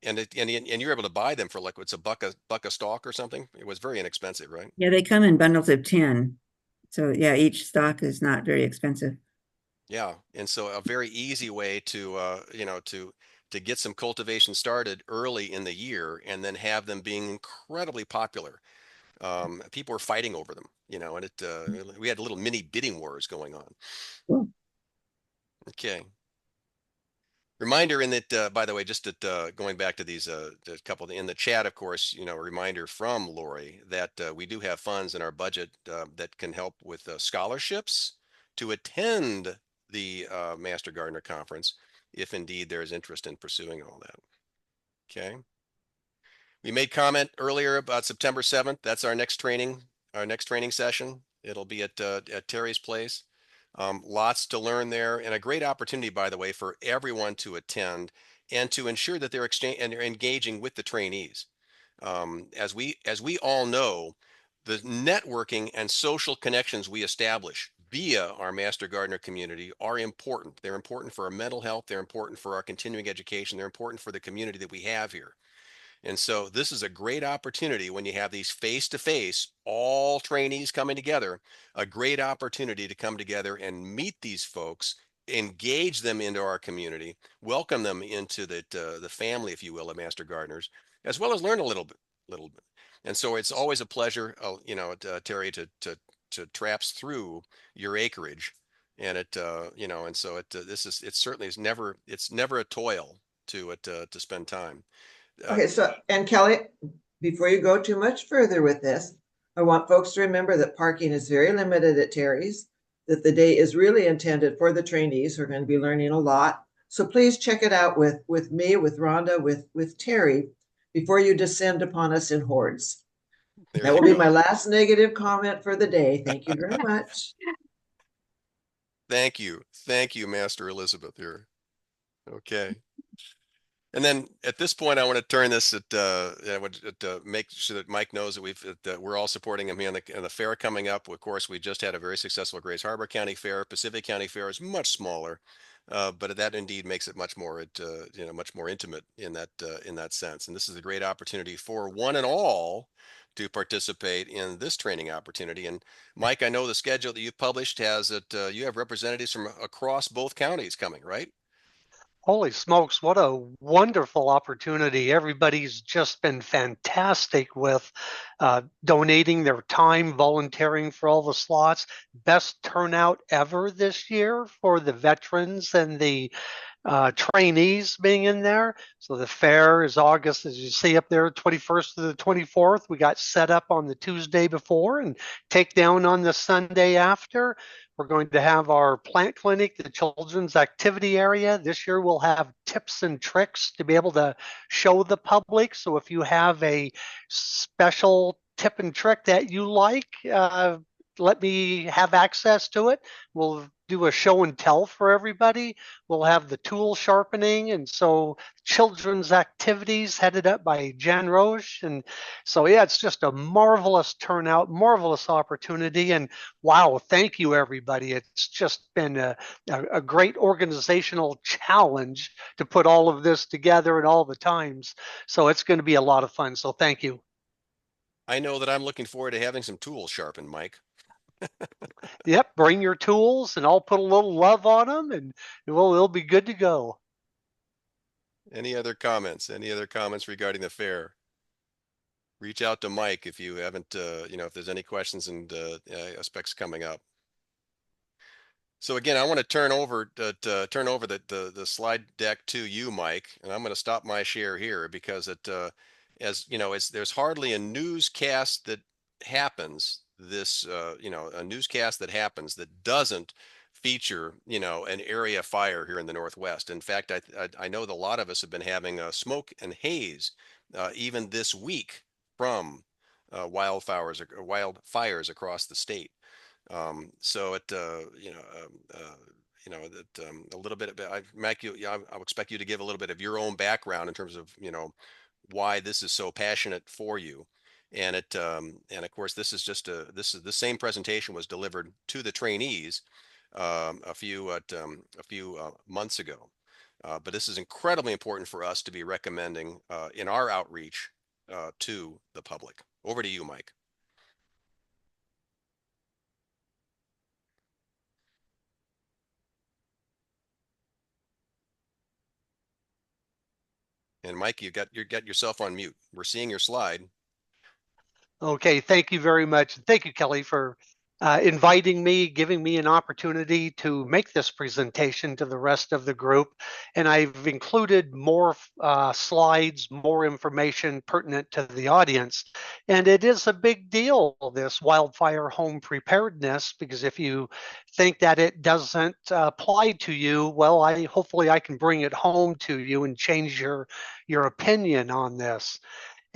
Speaker 1: And you're able to buy them for like what's a buck a stalk or something. It was very inexpensive, right?
Speaker 14: Yeah, they come in bundles of 10. So yeah, each stalk is not very expensive.
Speaker 1: Yeah, and so a very easy way to to get some cultivation started early in the year and then have them being incredibly popular. People were fighting over them, and we had little mini bidding wars going on.
Speaker 14: Cool.
Speaker 1: Okay. Reminder in that, by the way, just going back to these couple in the chat, of course, a reminder from Lori that we do have funds in our budget that can help with scholarships to attend the Master Gardener Conference, if indeed there is interest in pursuing all that. Okay. We made comment earlier about September 7th. That's our next training session. It'll be at Terry's place. Lots to learn there, and a great opportunity, by the way, for everyone to attend and to ensure that they're engaging with the trainees. As we all know, the networking and social connections we establish via our Master Gardener community are important. They're important for our mental health. They're important for our continuing education. They're important for the community that we have here. And so this is a great opportunity when you have these face-to-face, all trainees coming together, a great opportunity to come together and meet these folks, engage them into our community, welcome them into the family, if you will, of Master Gardeners, as well as learn a little bit. And so it's always a pleasure, Terry, to traps through your acreage, and and so it certainly is never, it's never a toil to spend time.
Speaker 6: Okay, so, and Kelly, before you go too much further with this, I want folks to remember that parking is very limited at Terry's, that the day is really intended for the trainees who are going to be learning a lot. So please check it out with me, with Rhonda, with Terry, before you descend upon us in hordes. That will be my last negative comment for the day. Thank you very much.
Speaker 1: Thank you, Master Elizabeth here. Okay. And then at this point, I want to turn this I want to make sure that Mike knows that we're all supporting him here on the fair coming up. Of course, we just had a very successful Grays Harbor County Fair. Pacific County Fair is much smaller, but that indeed makes it much more much more intimate in that sense. And this is a great opportunity for one and all to participate in this training opportunity. And Mike, I know the schedule that you've published has that you have representatives from across both counties coming, right?
Speaker 7: Holy smokes, what a wonderful opportunity. Everybody's just been fantastic with donating their time, volunteering for all the slots. Best turnout ever this year for the veterans and the trainees being in there. So the fair is August, as you see up there, 21st to the 24th. We got set up on the Tuesday before and take down on the Sunday after. We're going to have our plant clinic, the children's activity area. This year we'll have tips and tricks to be able to show the public. So if you have a special tip and trick that you like, let me have access to it. We'll do a show and tell for everybody. We'll have the tool sharpening, and so children's activities headed up by Jan Roche. And so, yeah, it's just a marvelous turnout, marvelous opportunity. And wow, thank you, everybody. It's just been a great organizational challenge to put all of this together at all the times. So it's going to be a lot of fun. So thank you.
Speaker 1: I know that I'm looking forward to having some tools sharpened, Mike.
Speaker 7: Yep, bring your tools and I'll put a little love on them and it'll be good to go.
Speaker 1: Any other comments? Any other comments regarding the fair? Reach out to Mike if you haven't, if there's any questions and aspects coming up. So again, I want to turn over the slide deck to you, Mike, and I'm going to stop my share here because there's hardly a newscast that happens a newscast that happens that doesn't feature an area fire here in the Northwest. In fact, I know that a lot of us have been having smoke and haze even this week from wildfires across the state. So a little bit of Mike, I expect you to give a little bit of your own background in terms of why this is so passionate for you. And of course, this is the same presentation was delivered to the trainees a few months ago. But this is incredibly important for us to be recommending in our outreach to the public. Over to you, Mike. And Mike, you got yourself on mute. We're seeing your slide.
Speaker 7: Okay, thank you very much. Thank you, Kelly, for inviting me, giving me an opportunity to make this presentation to the rest of the group. And I've included more slides, more information pertinent to the audience. And it is a big deal, this wildfire home preparedness, because if you think that it doesn't apply to you, well, hopefully I can bring it home to you and change your opinion on this.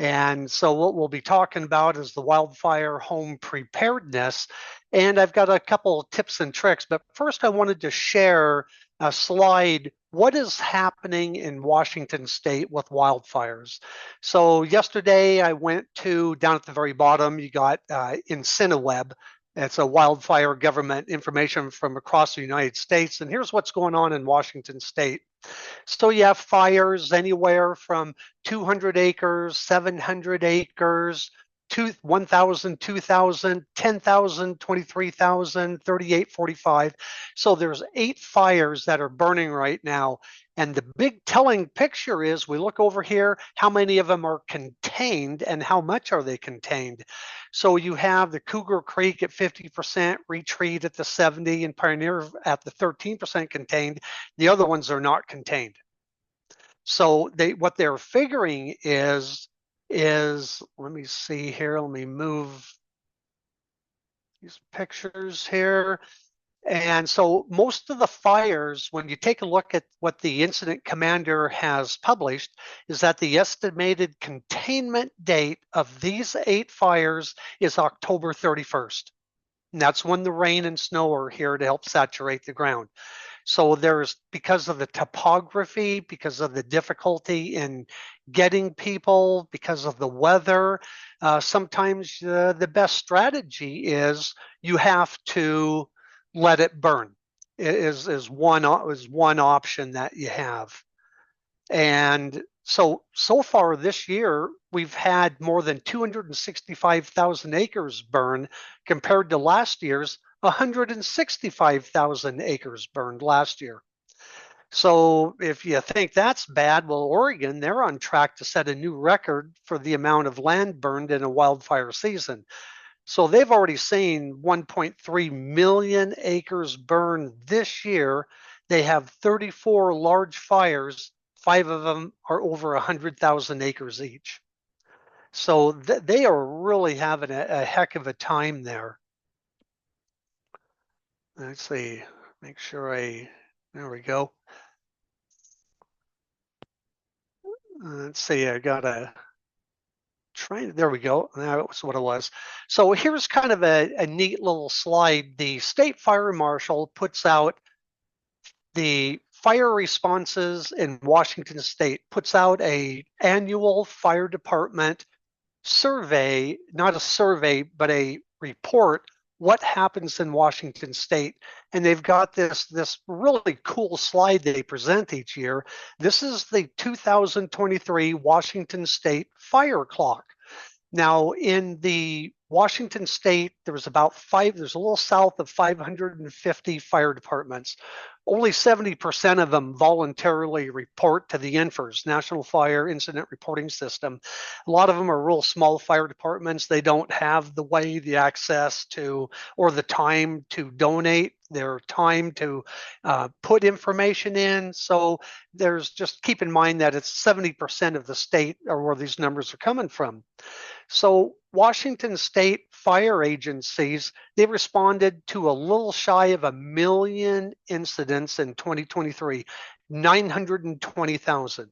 Speaker 7: And so what we'll be talking about is the wildfire home preparedness. And I've got a couple of tips and tricks, but first I wanted to share a slide what is happening in Washington State with wildfires. So yesterday I went to, down at the very bottom, you got IncineWeb. It's a wildfire government information from across the United States. And here's what's going on in Washington State. So you have fires anywhere from 200 acres, 700 acres, 1,000, 2,000, 10,000, 23,000, 38, 45. So there's 8 fires that are burning right now. And the big telling picture is, we look over here, how many of them are contained and how much are they contained? So you have the Cougar Creek at 50%, Retreat at the 70, and Pioneer at the 13% contained. The other ones are not contained. So what they're figuring is let me see here, let me move these pictures here. And so most of the fires, when you take a look at what the incident commander has published, is that the estimated containment date of these 8 fires is October 31st. And that's when the rain and snow are here to help saturate the ground. So there's, because of the topography, because of the difficulty in getting people, because of the weather, sometimes the best strategy is you have to let it burn. Is one option that you have. And so far this year, we've had more than 265,000 acres burn compared to last year's 165,000 acres burned last year. So if you think that's bad, well, Oregon, they're on track to set a new record for the amount of land burned in a wildfire season. So they've already seen 1.3 million acres burned this year. They have 34 large fires. 5 of them are over 100,000 acres each. So they are really having a heck of a time there. Let's see, make sure there we go. Let's see, I got a train, there we go, that was what it was. So here's kind of a neat little slide. The state fire marshal puts out the fire responses in Washington State, puts out a annual fire department survey, not a survey, but a report, what happens in Washington State. And they've got this really cool slide they present each year. This is the 2023 Washington State fire clock. Now, in the Washington State, there's a little south of 550 fire departments. Only 70% of them voluntarily report to the NFIRS, National Fire Incident Reporting System. A lot of them are real small fire departments. They don't have the access to, or the time to donate their time to put information in. So just keep in mind that it's 70% of the state are where these numbers are coming from. So Washington State fire agencies, they responded to a little shy of 1 million incidents in 2023, 920,000.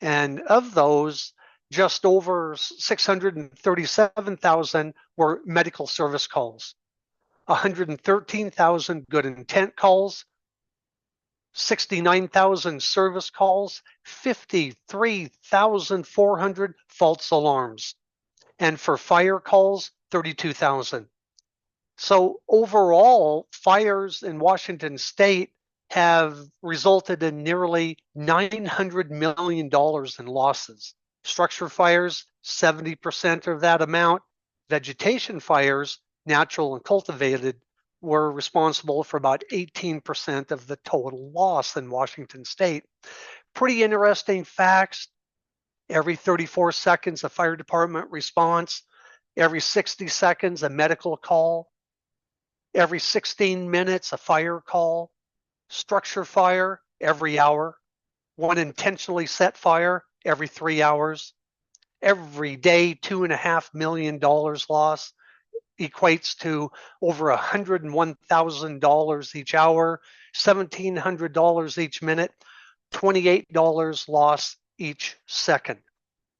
Speaker 7: And of those, just over 637,000 were medical service calls, 113,000 good intent calls, 69,000 service calls, 53,400 false alarms. And for fire calls, 32,000. So overall, fires in Washington State have resulted in nearly $900 million in losses. Structure fires, 70% of that amount. Vegetation fires, natural and cultivated, were responsible for about 18% of the total loss in Washington State. Pretty interesting facts. Every 34 seconds, a fire department response. Every 60 seconds, a medical call. Every 16 minutes, a fire call. Structure fire, every hour. One intentionally set fire, every 3 hours. Every day, $2.5 million loss equates to over $101,000 each hour, $1,700 each minute, $28 loss each second.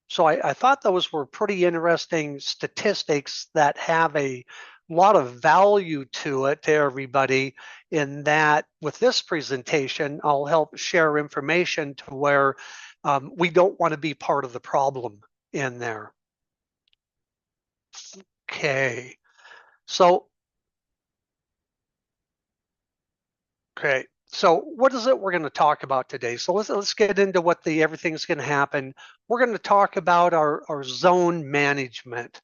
Speaker 7: So I thought those were pretty interesting statistics that have a lot of value to it to everybody, in that with this presentation, I'll help share information to where we don't want to be part of the problem in there. Okay, so okay. So what is it we're going to talk about today? So let's get into what everything's going to happen. We're going to talk about our zone management.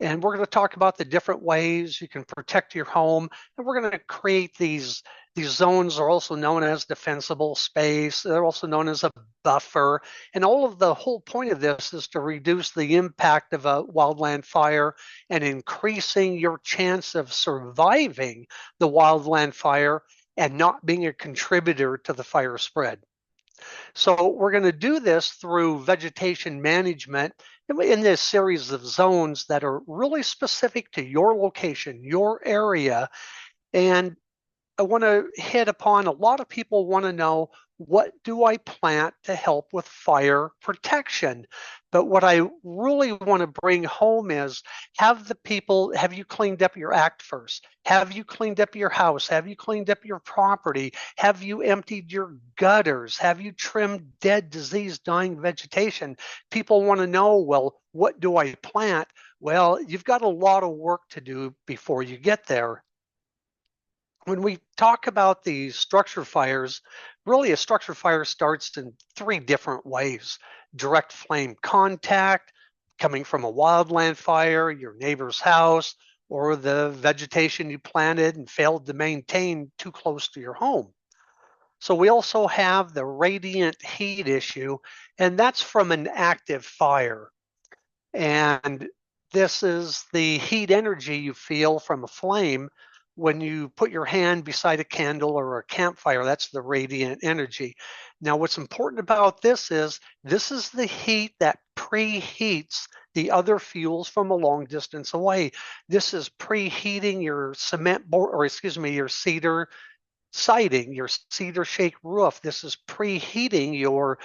Speaker 7: And we're going to talk about the different ways you can protect your home. And we're going to create these zones are also known as defensible space. They're also known as a buffer. And the whole point of this is to reduce the impact of a wildland fire and increasing your chance of surviving the wildland fire and not being a contributor to the fire spread. So we're going to do this through vegetation management in this series of zones that are really specific to your location, your area. And I want to hit upon, a lot of people want to know, what do I plant to help with fire protection? But what I really want to bring home is, have you cleaned up your act first? Have you cleaned up your house? Have you cleaned up your property? Have you emptied your gutters? Have you trimmed dead, diseased, dying vegetation? People want to know, well, what do I plant? Well, you've got a lot of work to do before you get there. When we talk about these structure fires, really a structure fire starts in 3 different ways: direct flame contact, coming from a wildland fire, your neighbor's house, or the vegetation you planted and failed to maintain too close to your home. So we also have the radiant heat issue, and that's from an active fire. And this is the heat energy you feel from a flame when you put your hand beside a candle or a campfire. That's the radiant energy. Now, what's important about this is the heat that preheats the other fuels from a long distance away. This is preheating your cement board, or your cedar siding, your cedar shake roof. This is preheating your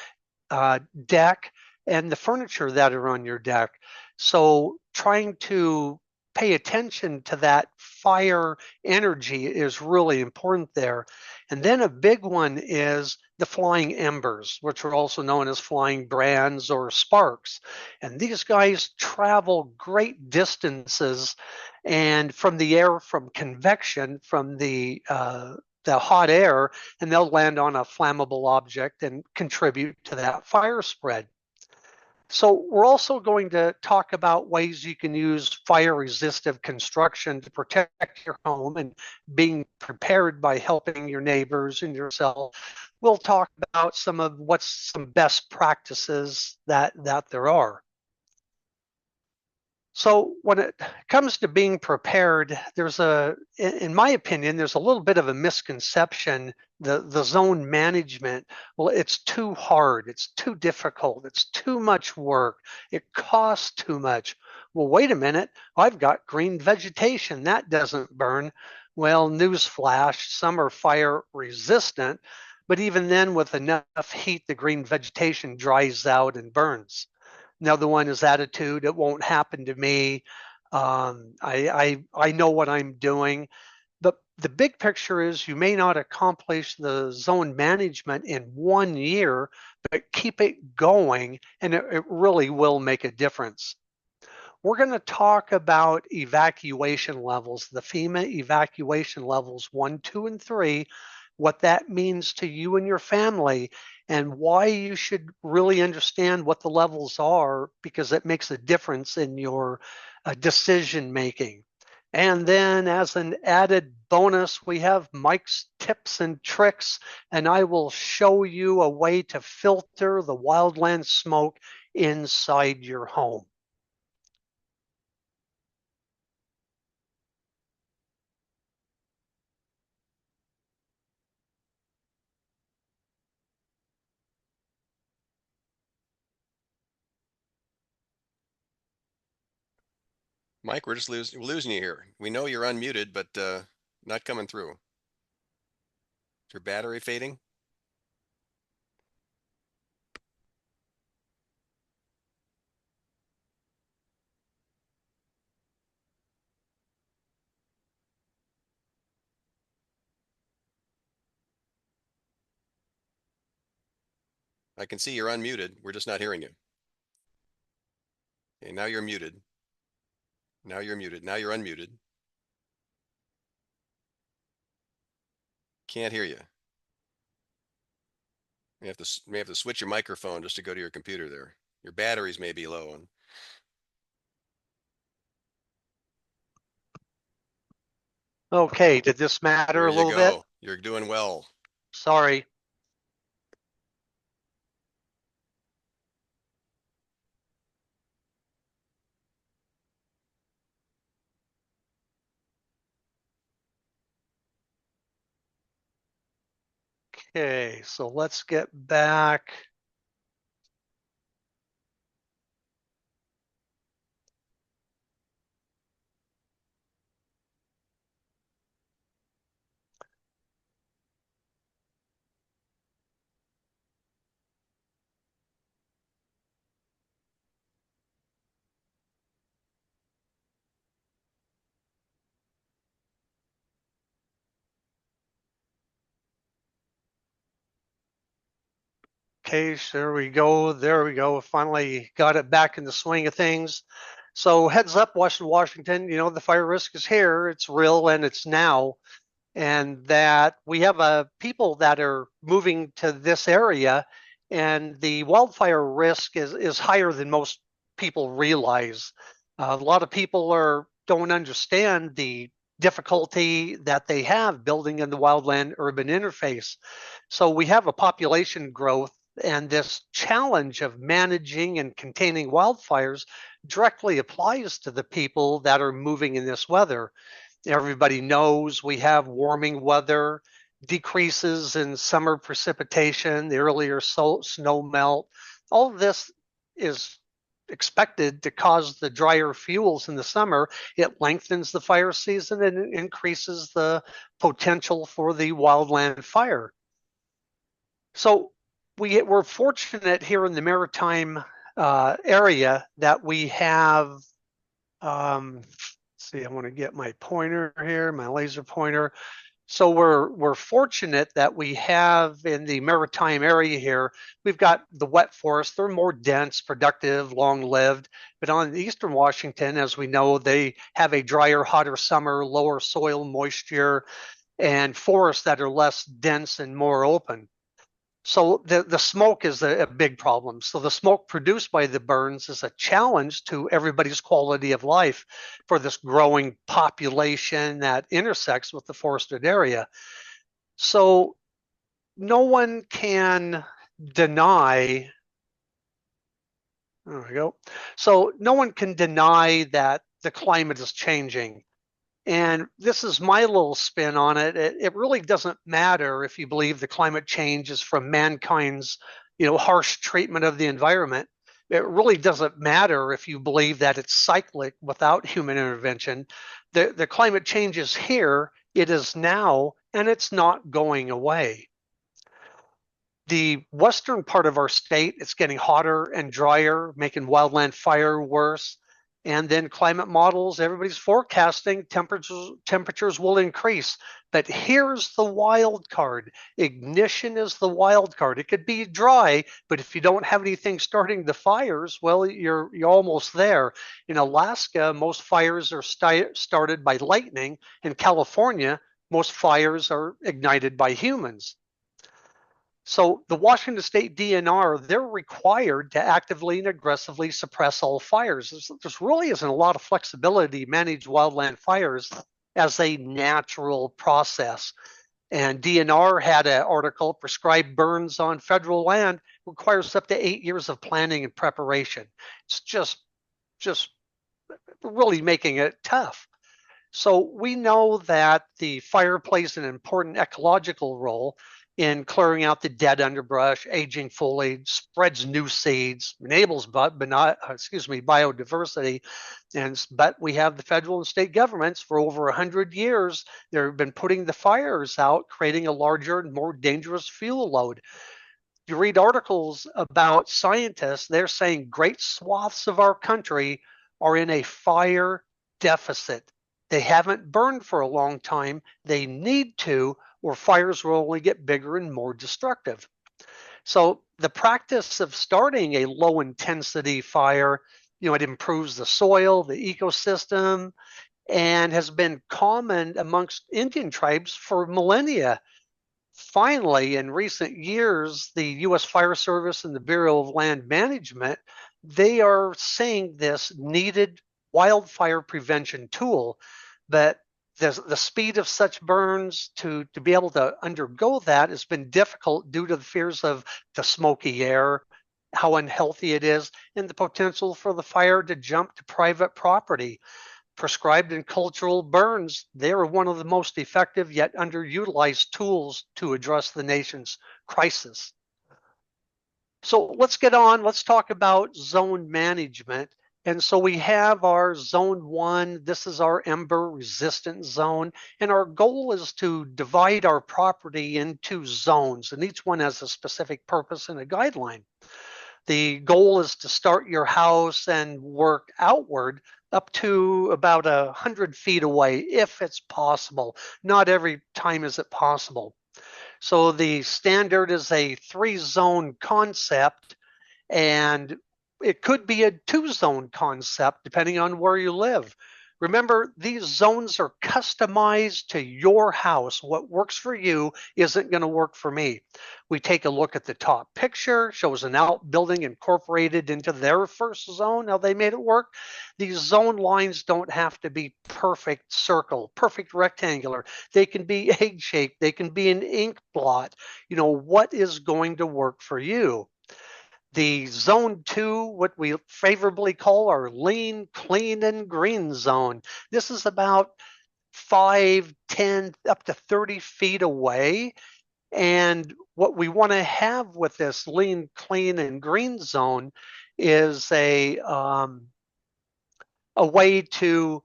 Speaker 7: deck and the furniture that are on your deck. So trying to pay attention to that fire energy is really important there. And then a big one is the flying embers, which are also known as flying brands or sparks. And these guys travel great distances, and from the air, from convection, from the hot air, and they'll land on a flammable object and contribute to that fire spread. So we're also going to talk about ways you can use fire resistive construction to protect your home and being prepared by helping your neighbors and yourself. We'll talk about some best practices that there are. So when it comes to being prepared, in my opinion, there's a little bit of a misconception. The zone management, well, it's too hard, it's too difficult, it's too much work, it costs too much. Well, wait a minute, I've got green vegetation that doesn't burn. Well, newsflash, some are fire resistant, but even then, with enough heat, the green vegetation dries out and burns. Another one is attitude. It won't happen to me. I know what I'm doing. But the big picture is, you may not accomplish the zone management in 1 year, but keep it going, and it really will make a difference. We're going to talk about evacuation levels, the FEMA evacuation levels 1, 2, and 3, what that means to you and your family, and why you should really understand what the levels are, because it makes a difference in your decision making. And then, as an added bonus, we have Mike's tips and tricks, and I will show you a way to filter the wildland smoke inside your home.
Speaker 1: Mike, we're losing you here. We know you're unmuted, but not coming through. Is your battery fading? I can see you're unmuted. We're just not hearing you. Okay, now you're muted. Now you're muted. Now you're unmuted. Can't hear you. You have to switch your microphone just to go to your computer there. Your batteries may be low.
Speaker 7: Okay, did this matter
Speaker 1: There
Speaker 7: a
Speaker 1: you
Speaker 7: little bit?
Speaker 1: go. You're doing well.
Speaker 7: Sorry. Okay, so let's get back. Okay, so there we go. There we go. Finally got it back in the swing of things. So heads up, Washington, the fire risk is here. It's real and it's now. And that we have people that are moving to this area, and the wildfire risk is higher than most people realize. A lot of people don't understand the difficulty that they have building in the wildland urban interface. So we have a population growth, and this challenge of managing and containing wildfires directly applies to the people that are moving in this weather. Everybody knows we have warming weather, decreases in summer precipitation, the earlier snow melt. All of this is expected to cause the drier fuels in the summer. It lengthens the fire season and it increases the potential for the wildland fire. So we're fortunate here in the maritime area that we have see, I want to get my pointer here, my laser pointer. So we're fortunate that we have in the maritime area here, we've got the wet forests. They're more dense, productive, long-lived. But on eastern Washington, as we know, they have a drier, hotter summer, lower soil moisture, and forests that are less dense and more open. So the smoke is a big problem. So the smoke produced by the burns is a challenge to everybody's quality of life for this growing population that intersects with the forested area. So no one can deny, there we go. So no one can deny that the climate is changing. And this is my little spin on it. It really doesn't matter if you believe the climate change is from mankind's, harsh treatment of the environment. It really doesn't matter if you believe that it's cyclic without human intervention. The climate change is here, it is now, and it's not going away. The western part of our state, it's getting hotter and drier, making wildland fire worse. And then climate models, everybody's forecasting temperatures will increase. But here's the wild card. Ignition is the wild card. It could be dry, but if you don't have anything starting the fires, well, you're almost there. In Alaska, most fires are started by lightning. In California, most fires are ignited by humans. So the Washington State DNR, they're required to actively and aggressively suppress all fires. There really isn't a lot of flexibility to manage wildland fires as a natural process. And DNR had an article, Prescribed Burns on Federal Land requires up to 8 years of planning and preparation. It's just really making it tough. So we know that the fire plays an important ecological role in clearing out the dead underbrush, aging foliage, spreads new seeds, enables biodiversity. But we have the federal and state governments for over 100 years. They've been putting the fires out, creating a larger and more dangerous fuel load. You read articles about scientists, they're saying great swaths of our country are in a fire deficit. They haven't burned for a long time. They need to, or fires will only get bigger and more destructive. So the practice of starting a low intensity fire, it improves the soil, the ecosystem, and has been common amongst Indian tribes for millennia. Finally, in recent years, the U.S. Fire Service and the Bureau of Land Management, they are saying this needed wildfire prevention tool, but the speed of such burns to be able to undergo that has been difficult due to the fears of the smoky air, how unhealthy it is, and the potential for the fire to jump to private property. Prescribed and cultural burns, they are one of the most effective yet underutilized tools to address the nation's crisis. So let's get on. Let's talk about zone management. And so we have our zone 1. This is our ember resistant zone. And our goal is to divide our property into zones, and each one has a specific purpose and a guideline. The goal is to start your house and work outward up to about 100 feet away, if it's possible. Not every time is it possible. So the standard is a 3-zone concept, and it could be a 2-zone concept depending on where you live. Remember, these zones are customized to your house. What works for you isn't going to work for me. We take a look at the top picture, shows an outbuilding incorporated into their first zone, how they made it work. These zone lines don't have to be perfect circle, perfect rectangular. They can be egg-shaped. They can be an ink blot. What is going to work for you? The zone 2, what we favorably call our lean, clean, and green zone. This is about 5, 10, up to 30 feet away. And what we want to have with this lean, clean, and green zone is a way to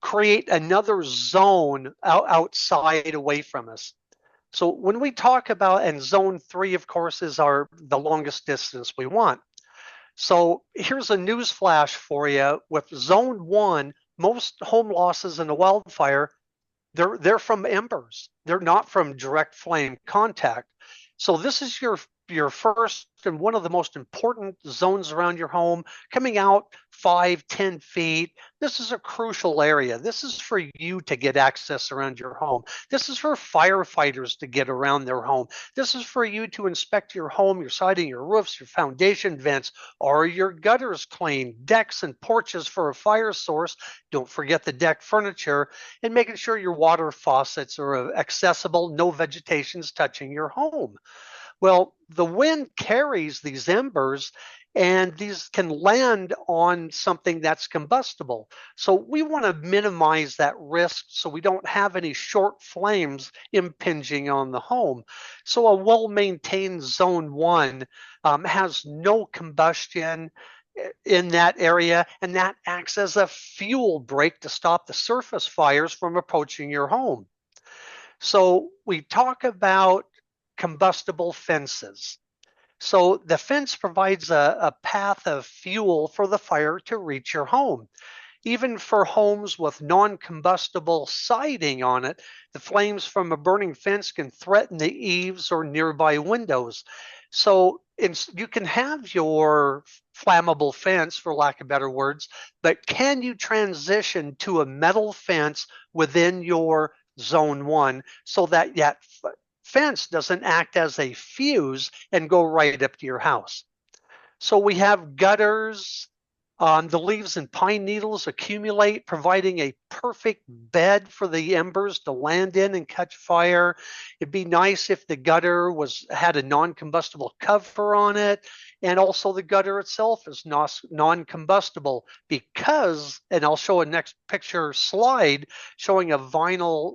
Speaker 7: create another zone outside away from us. So when we talk about, and zone 3, of course, is the longest distance we want. So here's a news flash for you. With zone 1, most home losses in a wildfire, they're from embers. They're not from direct flame contact. So this is your first and one of the most important zones around your home, coming out 5, 10 feet. This is a crucial area. This is for you to get access around your home. This is for firefighters to get around their home. This is for you to inspect your home, your siding, your roofs, your foundation vents. Are your gutters clean? Decks and porches for a fire source. Don't forget the deck furniture, and making sure your water faucets are accessible, no vegetation's touching your home. Well, the wind carries these embers, and these can land on something that's combustible. So we want to minimize that risk so we don't have any short flames impinging on the home. So a well-maintained zone 1 has no combustion in that area, and that acts as a fuel break to stop the surface fires from approaching your home. So we talk about combustible fences. So the fence provides a path of fuel for the fire to reach your home. Even for homes with non-combustible siding on it, the flames from a burning fence can threaten the eaves or nearby windows. So you can have your flammable fence, for lack of better words, but can you transition to a metal fence within your zone 1 so that fence doesn't act as a fuse and go right up to your house? So we have gutters. The leaves and pine needles accumulate, providing a perfect bed for the embers to land in and catch fire. It'd be nice if the gutter had a non-combustible cover on it, and also the gutter itself is non-combustible because, and I'll show a next picture slide showing a vinyl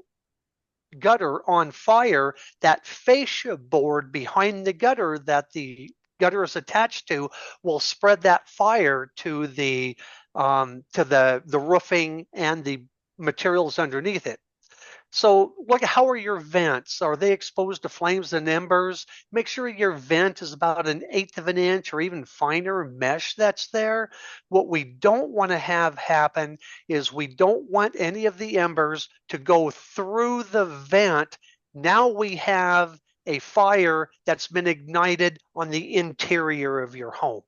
Speaker 7: gutter on fire. That fascia board behind the gutter that the gutter is attached to will spread that fire to the roofing and the materials underneath it. So look, how are your vents? Are they exposed to flames and embers? Make sure your vent is about 1/8 of an inch or even finer mesh that's there. What we don't want to have happen is we don't want any of the embers to go through the vent. Now we have a fire that's been ignited on the interior of your home.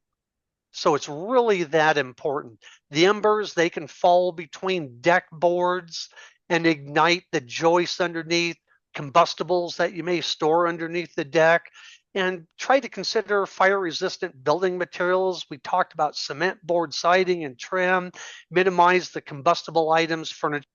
Speaker 7: So it's really that important. The embers, they can fall between deck boards and ignite the joists underneath, combustibles that you may store underneath the deck. And try to consider fire-resistant building materials. We talked about cement board siding and trim, minimize the combustible items, furniture.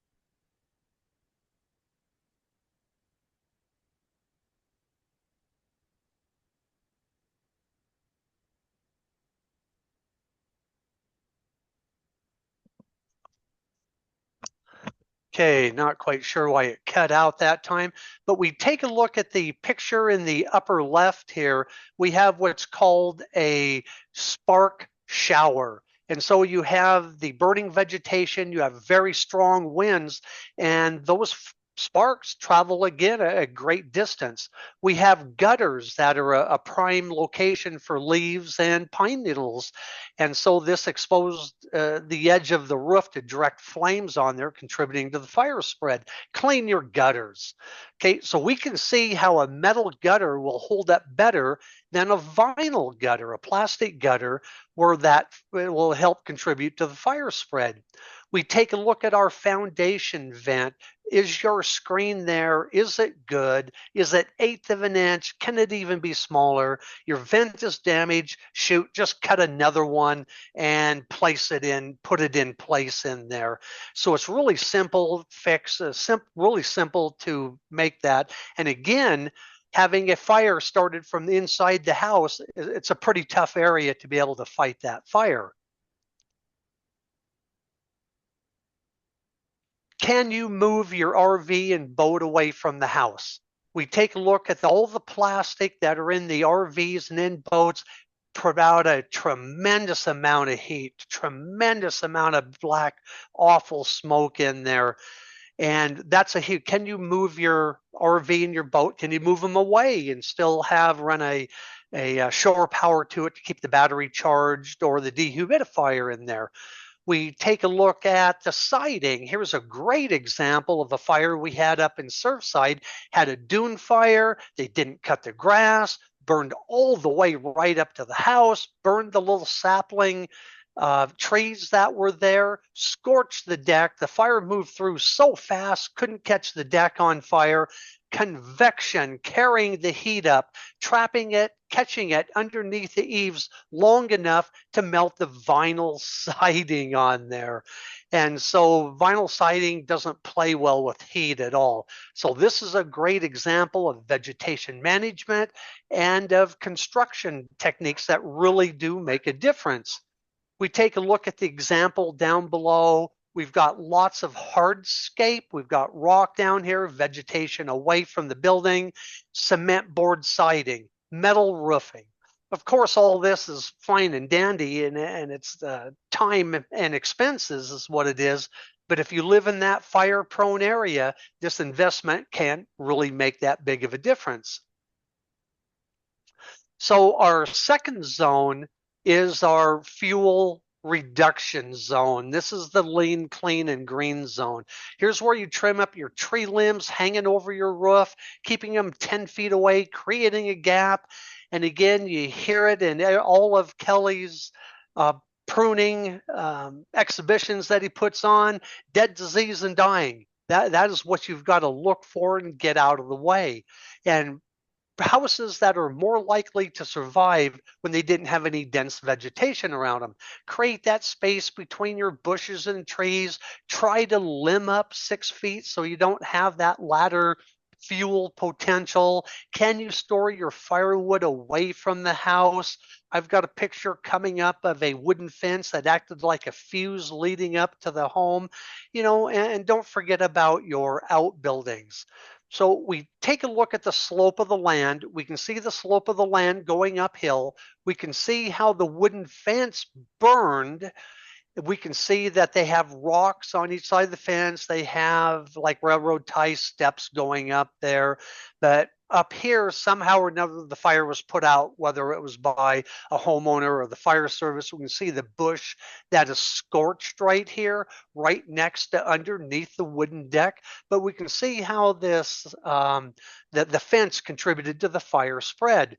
Speaker 7: Okay, not quite sure why it cut out that time, but we take a look at the picture in the upper left here. We have what's called a spark shower. And so you have the burning vegetation, you have very strong winds, and those sparks travel again a great distance. We have gutters that are a prime location for leaves and pine needles. And so this exposed the edge of the roof to direct flames on there, contributing to the fire spread. Clean your gutters. Okay, so we can see how a metal gutter will hold up better than a vinyl gutter, a plastic gutter, where that will help contribute to the fire spread. We take a look at our foundation vent. Is your screen there? Is it good? Is it 1/8 of an inch? Can it even be smaller? Your vent is damaged. Shoot, just cut another one and place it in, put it in place in there. So it's really simple fix, really simple to make that. And again, having a fire started from the inside the house, it's a pretty tough area to be able to fight that fire. Can you move your RV and boat away from the house? We take a look at all the plastic that are in the RVs and in boats, put out a tremendous amount of heat, tremendous amount of black, awful smoke in there. And that's a huge, can you move your RV and your boat? Can you move them away and still run a shore power to it to keep the battery charged, or the dehumidifier in there? We take a look at the siding. Here's a great example of a fire we had up in Surfside. Had a dune fire. They didn't cut the grass, burned all the way right up to the house, burned the little sapling trees that were there, scorched the deck. The fire moved through so fast, couldn't catch the deck on fire. Convection carrying the heat up, trapping it, catching it underneath the eaves long enough to melt the vinyl siding on there. And so vinyl siding doesn't play well with heat at all. So this is a great example of vegetation management and of construction techniques that really do make a difference. We take a look at the example down below. We've got lots of hardscape. We've got rock down here, vegetation away from the building, cement board siding, metal roofing. Of course, all this is fine and dandy, and it's time and expenses is what it is. But if you live in that fire-prone area, this investment can't really make that big of a difference. So our second zone is our fuel reduction zone. This is the lean, clean, and green zone. Here's where you trim up your tree limbs hanging over your roof, keeping them 10 feet away, creating a gap. And again, you hear it in all of Kelly's pruning exhibitions that he puts on, dead, disease, and dying. That is what you've got to look for and get out of the way. And houses that are more likely to survive when they didn't have any dense vegetation around them. Create that space between your bushes and trees. Try to limb up 6 feet so you don't have that ladder fuel potential. Can you store your firewood away from the house? I've got a picture coming up of a wooden fence that acted like a fuse leading up to the home, and don't forget about your outbuildings. So we take a look at the slope of the land. We can see the slope of the land going uphill. We can see how the wooden fence burned. We can see that they have rocks on each side of the fence. They have like railroad tie steps going up there. But up here, somehow or another, the fire was put out, whether it was by a homeowner or the fire service. We can see the bush that is scorched right here, right next to underneath the wooden deck. But we can see how this, the fence contributed to the fire spread.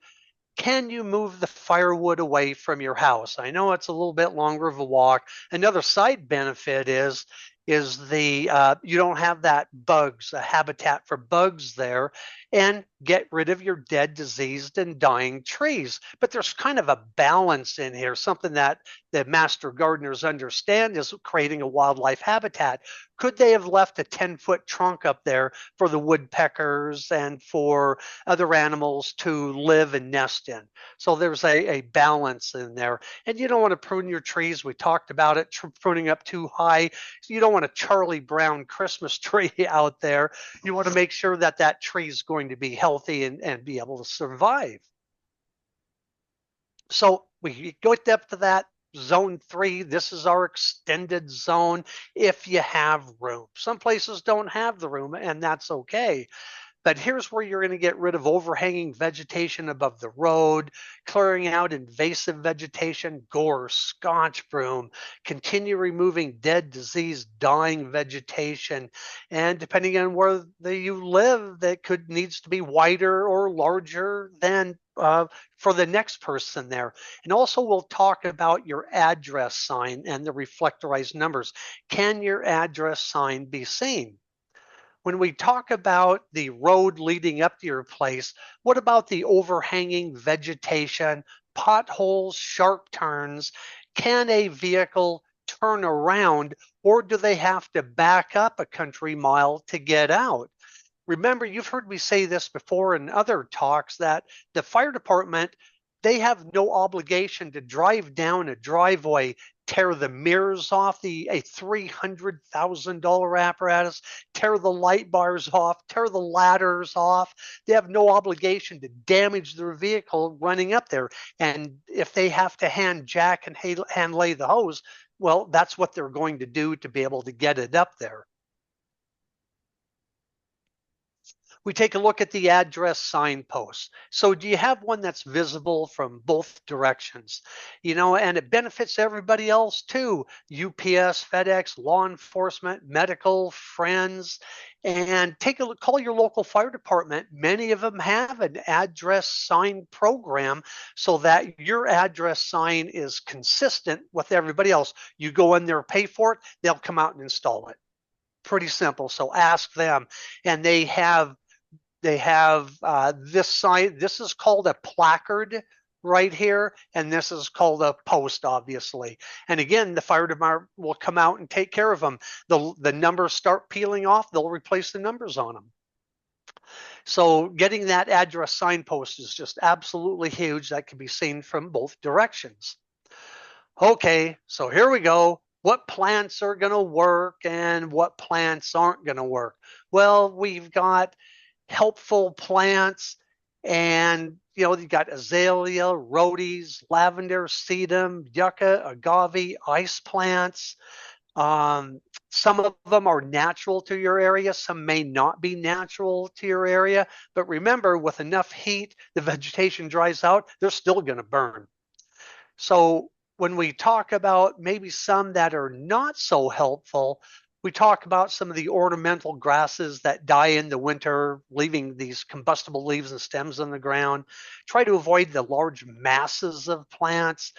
Speaker 7: Can you move the firewood away from your house? I know it's a little bit longer of a walk. Another side benefit is the you don't have that bugs, a habitat for bugs there, and get rid of your dead, diseased, and dying trees. But there's kind of a balance in here, something that the master gardeners understand is creating a wildlife habitat. Could they have left a 10-foot trunk up there for the woodpeckers and for other animals to live and nest in? So there's a balance in there. And you don't want to prune your trees. We talked about it, pruning up too high. So you don't want a Charlie Brown Christmas tree out there. You want to make sure that that tree is going to be healthy and be able to survive. So we go up to that zone 3. This is our extended zone if you have room. Some places don't have the room, and that's okay. But here's where you're going to get rid of overhanging vegetation above the road, clearing out invasive vegetation, gorse, scotch broom, continue removing dead, diseased, dying vegetation. And depending on where you live, that needs to be wider or larger than for the next person there. And also we'll talk about your address sign and the reflectorized numbers. Can your address sign be seen? When we talk about the road leading up to your place, what about the overhanging vegetation, potholes, sharp turns? Can a vehicle turn around, or do they have to back up a country mile to get out? Remember, you've heard me say this before in other talks, that the fire department, they have no obligation to drive down a driveway, tear the mirrors off a $300,000 apparatus, tear the light bars off, tear the ladders off. They have no obligation to damage their vehicle running up there. And if they have to hand jack and hand lay the hose, well, that's what they're going to do to be able to get it up there. We take a look at the address signposts. So do you have one that's visible from both directions? You know, and it benefits everybody else too. UPS, FedEx, law enforcement, medical, friends. And take a look, call your local fire department. Many of them have an address sign program so that your address sign is consistent with everybody else. You go in there, pay for it, they'll come out and install it. Pretty simple. So ask them. And they have this sign. This is called a placard right here, and this is called a post, obviously. And again, the fire department will come out and take care of them. The numbers start peeling off, they'll replace the numbers on them. So getting that address signpost is just absolutely huge. That can be seen from both directions. Okay, so here we go. What plants are going to work and what plants aren't going to work? Well, we've got helpful plants, and you know, you've got azalea, rhodies, lavender, sedum, yucca, agave, ice plants. Some of them are natural to your area, some may not be natural to your area, but remember, with enough heat, the vegetation dries out, they're still going to burn. So when we talk about maybe some that are not so helpful, we talk about some of the ornamental grasses that die in the winter, leaving these combustible leaves and stems on the ground. Try to avoid the large masses of plants.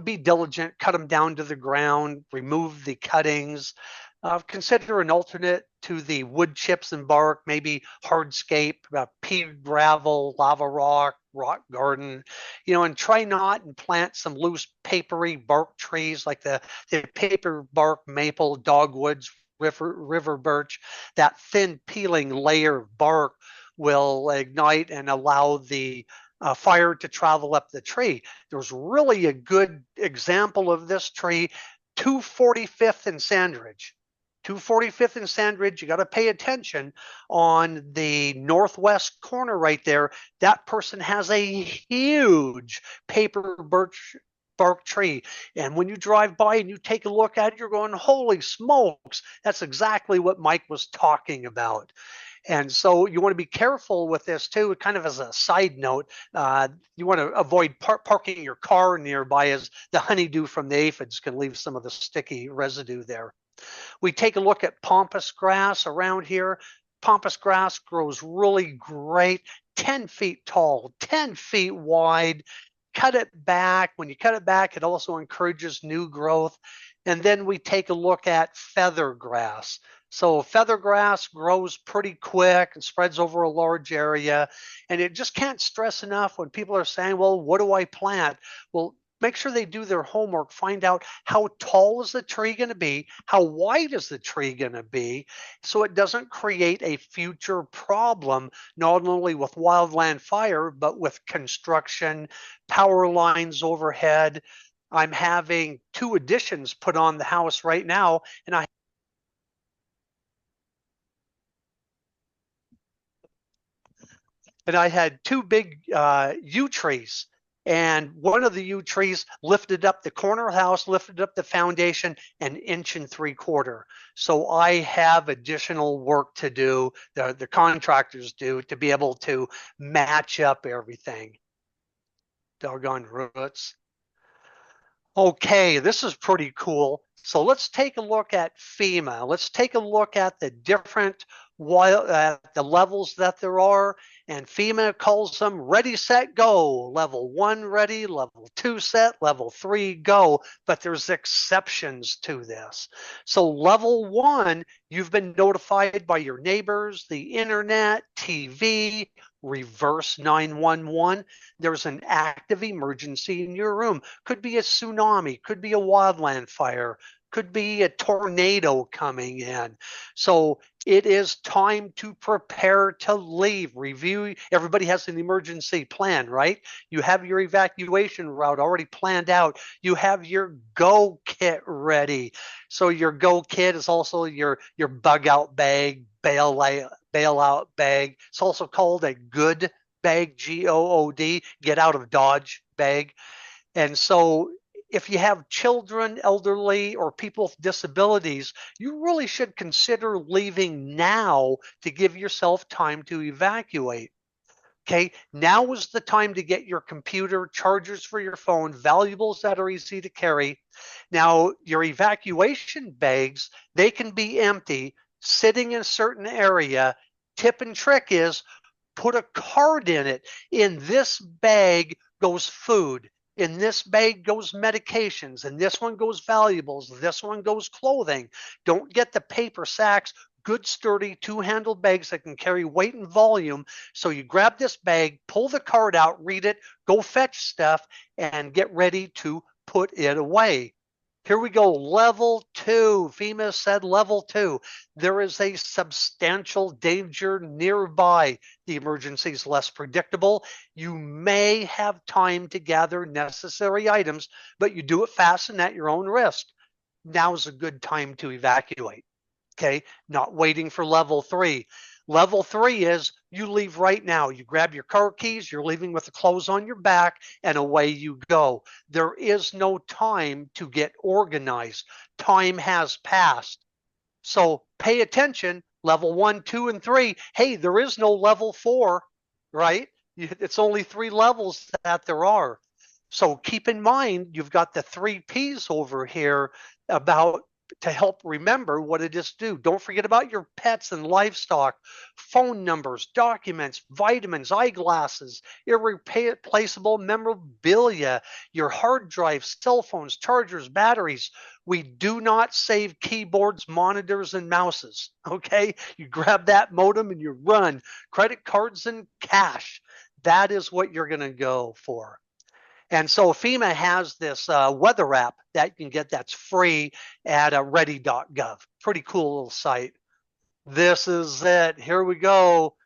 Speaker 7: Be diligent, cut them down to the ground, remove the cuttings. Consider an alternate to the wood chips and bark, maybe hardscape, pea gravel, lava rock garden, you know, and try not and plant some loose papery bark trees like the paper bark maple, dogwoods, river birch. That thin peeling layer of bark will ignite and allow the fire to travel up the tree. There's really a good example of this tree, 245th and Sandridge. 245th and Sandridge, you got to pay attention. On the northwest corner right there, that person has a huge paper birch bark tree. And when you drive by and you take a look at it, you're going, holy smokes, that's exactly what Mike was talking about. And so you want to be careful with this too, kind of as a side note. You want to avoid parking your car nearby, as the honeydew from the aphids can leave some of the sticky residue there. We take a look at pampas grass around here. Pampas grass grows really great, 10 feet tall, 10 feet wide. Cut it back. When you cut it back, it also encourages new growth. And then we take a look at feather grass. So feather grass grows pretty quick and spreads over a large area. And it just can't stress enough when people are saying, well, what do I plant? Well, make sure they do their homework, find out how tall is the tree going to be, how wide is the tree going to be, so it doesn't create a future problem, not only with wildland fire, but with construction, power lines overhead. I'm having 2 additions put on the house right now, and I had 2 big yew trees, and one of the yew trees lifted up the corner of the house, lifted up the foundation an 1.75 inches. So I have additional work to do, the contractors do, to be able to match up everything. Doggone roots. Okay, this is pretty cool. So let's take a look at FEMA. Let's take a look at the different the levels that there are, and FEMA calls them ready, set, go. Level 1 ready, level 2 set, level 3 go, but there's exceptions to this. So level 1, you've been notified by your neighbors, the internet, TV, reverse 911. There's an active emergency in your room. Could be a tsunami, could be a wildland fire, could be a tornado coming in. So it is time to prepare to leave. Review. Everybody has an emergency plan, right? You have your evacuation route already planned out. You have your go kit ready. So your go kit is also your bug out bag, bailout bag. It's also called a good bag, GOOD, get out of Dodge bag. And so if you have children, elderly, or people with disabilities, you really should consider leaving now to give yourself time to evacuate. Okay, now is the time to get your computer, chargers for your phone, valuables that are easy to carry. Now, your evacuation bags, they can be empty, sitting in a certain area. Tip and trick is put a card in it. In this bag goes food. In this bag goes medications, and this one goes valuables, this one goes clothing. Don't get the paper sacks, good sturdy 2-handled bags that can carry weight and volume. So you grab this bag, pull the card out, read it, go fetch stuff, and get ready to put it away. Here we go, level 2. FEMA said level 2. There is a substantial danger nearby. The emergency is less predictable. You may have time to gather necessary items, but you do it fast and at your own risk. Now's a good time to evacuate. Okay, not waiting for level 3. Level 3 is you leave right now. You grab your car keys, you're leaving with the clothes on your back, and away you go. There is no time to get organized. Time has passed. So pay attention. Level 1, 2, and 3. Hey, there is no level 4, right? It's only 3 levels that there are. So keep in mind, you've got the 3 P's over here about to help remember what it is to do. Don't forget about your pets and livestock, phone numbers, documents, vitamins, eyeglasses, irreplaceable memorabilia, your hard drives, cell phones, chargers, batteries. We do not save keyboards, monitors, and mouses, okay? You grab that modem and you run. Credit cards and cash. That is what you're going to go for. And so FEMA has this weather app that you can get that's free at ready.gov. Pretty cool little site. This is it. Here we go.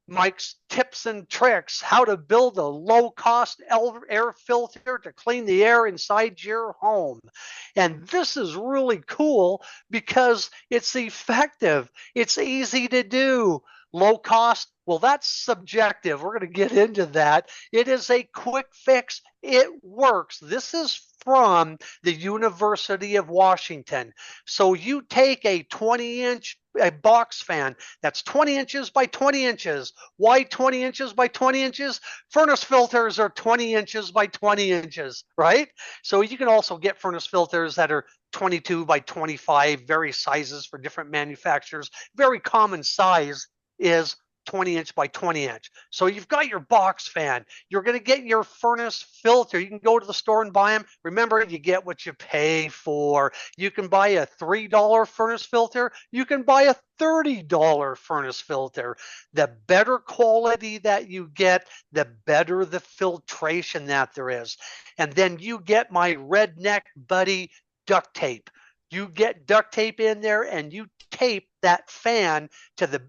Speaker 7: Mike's tips and tricks, how to build a low-cost air filter to clean the air inside your home. And this is really cool because it's effective. It's easy to do. Low cost, well, that's subjective. We're going to get into that. It is a quick fix. It works. This is from the University of Washington. So you take a 20-inch a box fan that's 20 inches by 20 inches. Why 20 inches by 20 inches? Furnace filters are 20 inches by 20 inches, right? So you can also get furnace filters that are 22 by 25, various sizes for different manufacturers. Very common size is 20 inch by 20 inch. So you've got your box fan. You're going to get your furnace filter. You can go to the store and buy them. Remember, you get what you pay for. You can buy a $3 furnace filter. You can buy a $30 furnace filter. The better quality that you get, the better the filtration that there is. And then you get my Redneck Buddy duct tape. You get duct tape in there and you tape that fan to the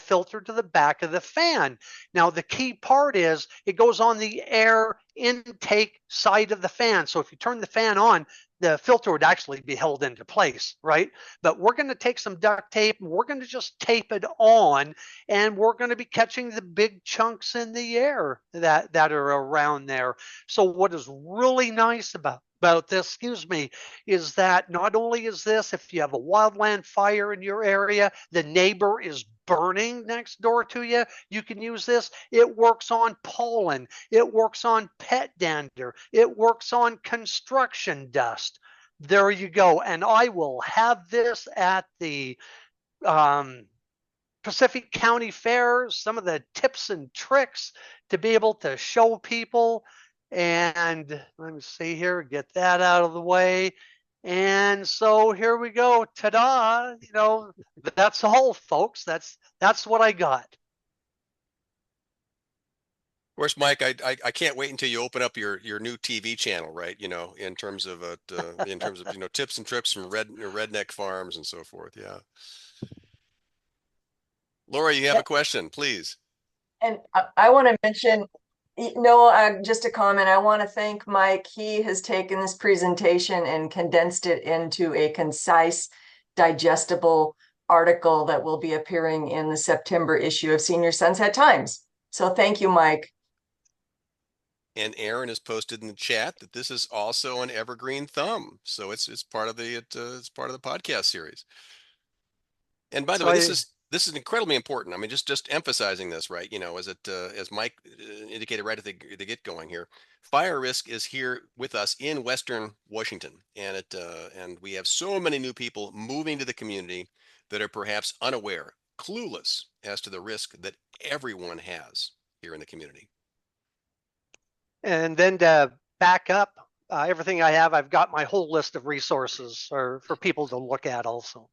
Speaker 7: filter to the back of the fan. Now, the key part is it goes on the air intake side of the fan. So if you turn the fan on, the filter would actually be held into place, right? But we're going to take some duct tape and we're going to just tape it on, and we're going to be catching the big chunks in the air that are around there. So what is really nice about this, is that not only is this, if you have a wildland fire in your area, the neighbor is burning next door to you, you can use this. It works on pollen. It works on pet dander. It works on construction dust. There you go. And I will have this at the Pacific County Fair, some of the tips and tricks to be able to show people. And let me see here, get that out of the way. And so here we go. Ta-da! That's all, folks. That's what I got.
Speaker 1: Of course, Mike, I can't wait until you open up your new TV channel, right? In terms of tips and tricks from redneck farms and so forth. Yeah. Laura, you have a question, please.
Speaker 15: And I want to mention, no, just a comment. I want to thank Mike. He has taken this presentation and condensed it into a concise, digestible article that will be appearing in the September issue of Senior Sunset Times. So thank you, Mike.
Speaker 1: And Aaron has posted in the chat that this is also an evergreen thumb, so it's part of the it's part of the podcast series. And by the way, this is incredibly important. I mean, just emphasizing this, right? As Mike indicated right at the get going here, fire risk is here with us in Western Washington, and and we have so many new people moving to the community that are perhaps unaware, clueless as to the risk that everyone has here in the community.
Speaker 7: And then to back up everything I have, I've got my whole list of resources for people to look at also.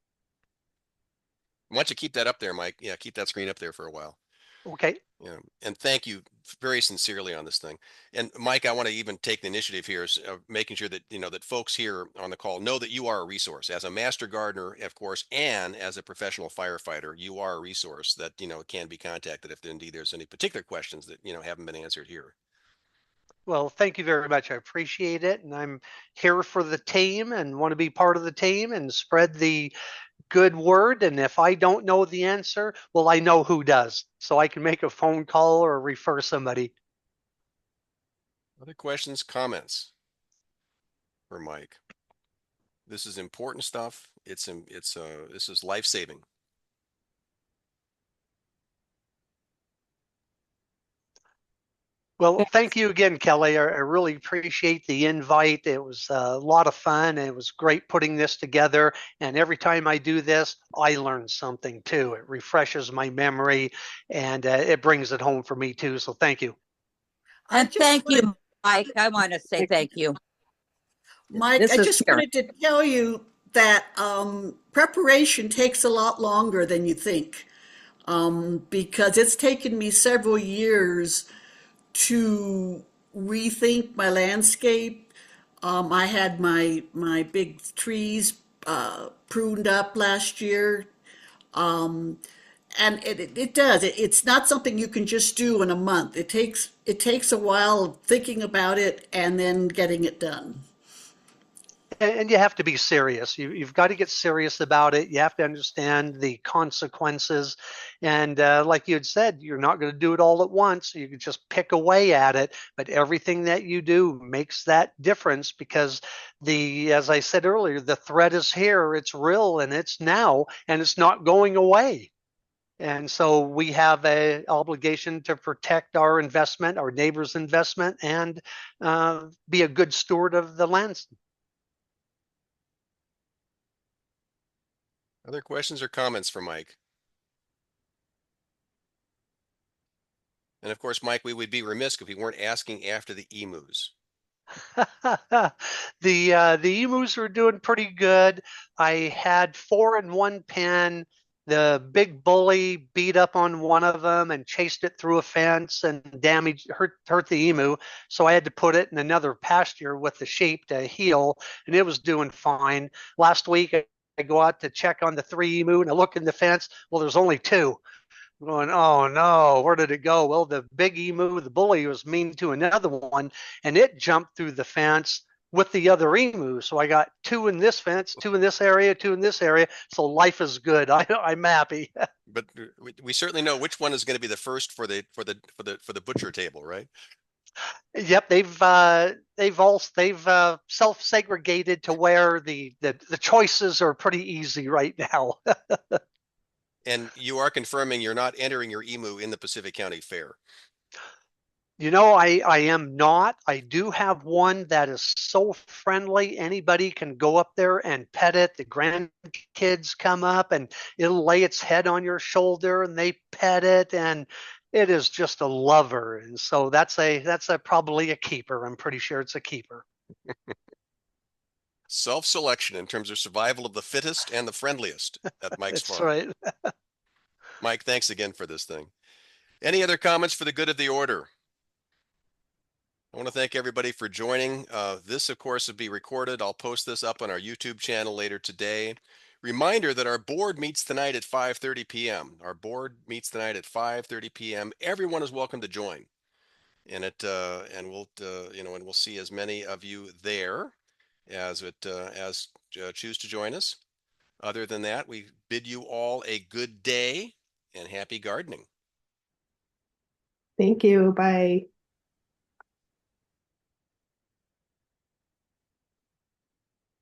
Speaker 1: Why don't you keep that up there, Mike? Yeah, keep that screen up there for a while.
Speaker 7: Okay.
Speaker 1: Yeah, and thank you very sincerely on this thing. And Mike, I want to even take the initiative here of making sure that that folks here on the call know that you are a resource. As a master gardener, of course, and as a professional firefighter, you are a resource that can be contacted if indeed there's any particular questions that haven't been answered here.
Speaker 7: Well, thank you very much. I appreciate it. And I'm here for the team and want to be part of the team and spread the good word. And if I don't know the answer, well, I know who does. So I can make a phone call or refer somebody.
Speaker 1: Other questions, comments for Mike? This is important stuff. This is life-saving.
Speaker 7: Well, thank you again, Kelly. I really appreciate the invite. It was a lot of fun. It was great putting this together. And every time I do this, I learn something too. It refreshes my memory and it brings it home for me too. So thank you.
Speaker 4: And thank you, Mike. I want to say thank you.
Speaker 11: Mike, I just wanted to tell you that preparation takes a lot longer than you think, because it's taken me several years to rethink my landscape. I had my big trees pruned up last year, and it does. It's not something you can just do in a month. It takes a while of thinking about it and then getting it done.
Speaker 7: And you have to be serious. You've got to get serious about it. You have to understand the consequences. And like you had said, you're not going to do it all at once. You can just pick away at it, but everything that you do makes that difference because as I said earlier, the threat is here, it's real, and it's now, and it's not going away. And so we have an obligation to protect our investment, our neighbor's investment, and be a good steward of the lands.
Speaker 1: Other questions or comments for Mike? And of course, Mike, we would be remiss if we weren't asking after the emus.
Speaker 7: The emus are doing pretty good. I had 4 in one pen. The big bully beat up on one of them and chased it through a fence and hurt the emu. So I had to put it in another pasture with the sheep to heal, and it was doing fine. Last week I go out to check on the 3 emu and I look in the fence. Well, there's only 2. I'm going, oh no, where did it go? Well, the big emu, the bully, was mean to another one, and it jumped through the fence with the other emu. So I got 2 in this fence, 2 in this area, 2 in this area. So life is good. I'm happy.
Speaker 1: But we certainly know which one is going to be the first for the butcher table, right?
Speaker 7: Yep, they've self-segregated to where the choices are pretty easy right now.
Speaker 1: And you are confirming you're not entering your emu in the Pacific County Fair.
Speaker 7: You know, I am not. I do have one that is so friendly. Anybody can go up there and pet it. The grandkids come up and it'll lay its head on your shoulder and they pet it, and it is just a lover. And so that's probably a keeper. I'm pretty sure it's a keeper.
Speaker 1: Self-selection in terms of survival of the fittest and the friendliest at Mike's
Speaker 7: That's
Speaker 1: farm.
Speaker 7: right.
Speaker 1: Mike, thanks again for this thing. Any other comments for the good of the order? I want to thank everybody for joining. This, of course, will be recorded. I'll post this up on our YouTube channel later today. Reminder that our board meets tonight at 5:30 p.m. Our board meets tonight at 5:30 p.m. Everyone is welcome to join, and we'll see as many of you there as choose to join us. Other than that, we bid you all a good day and happy gardening.
Speaker 8: Thank you. Bye.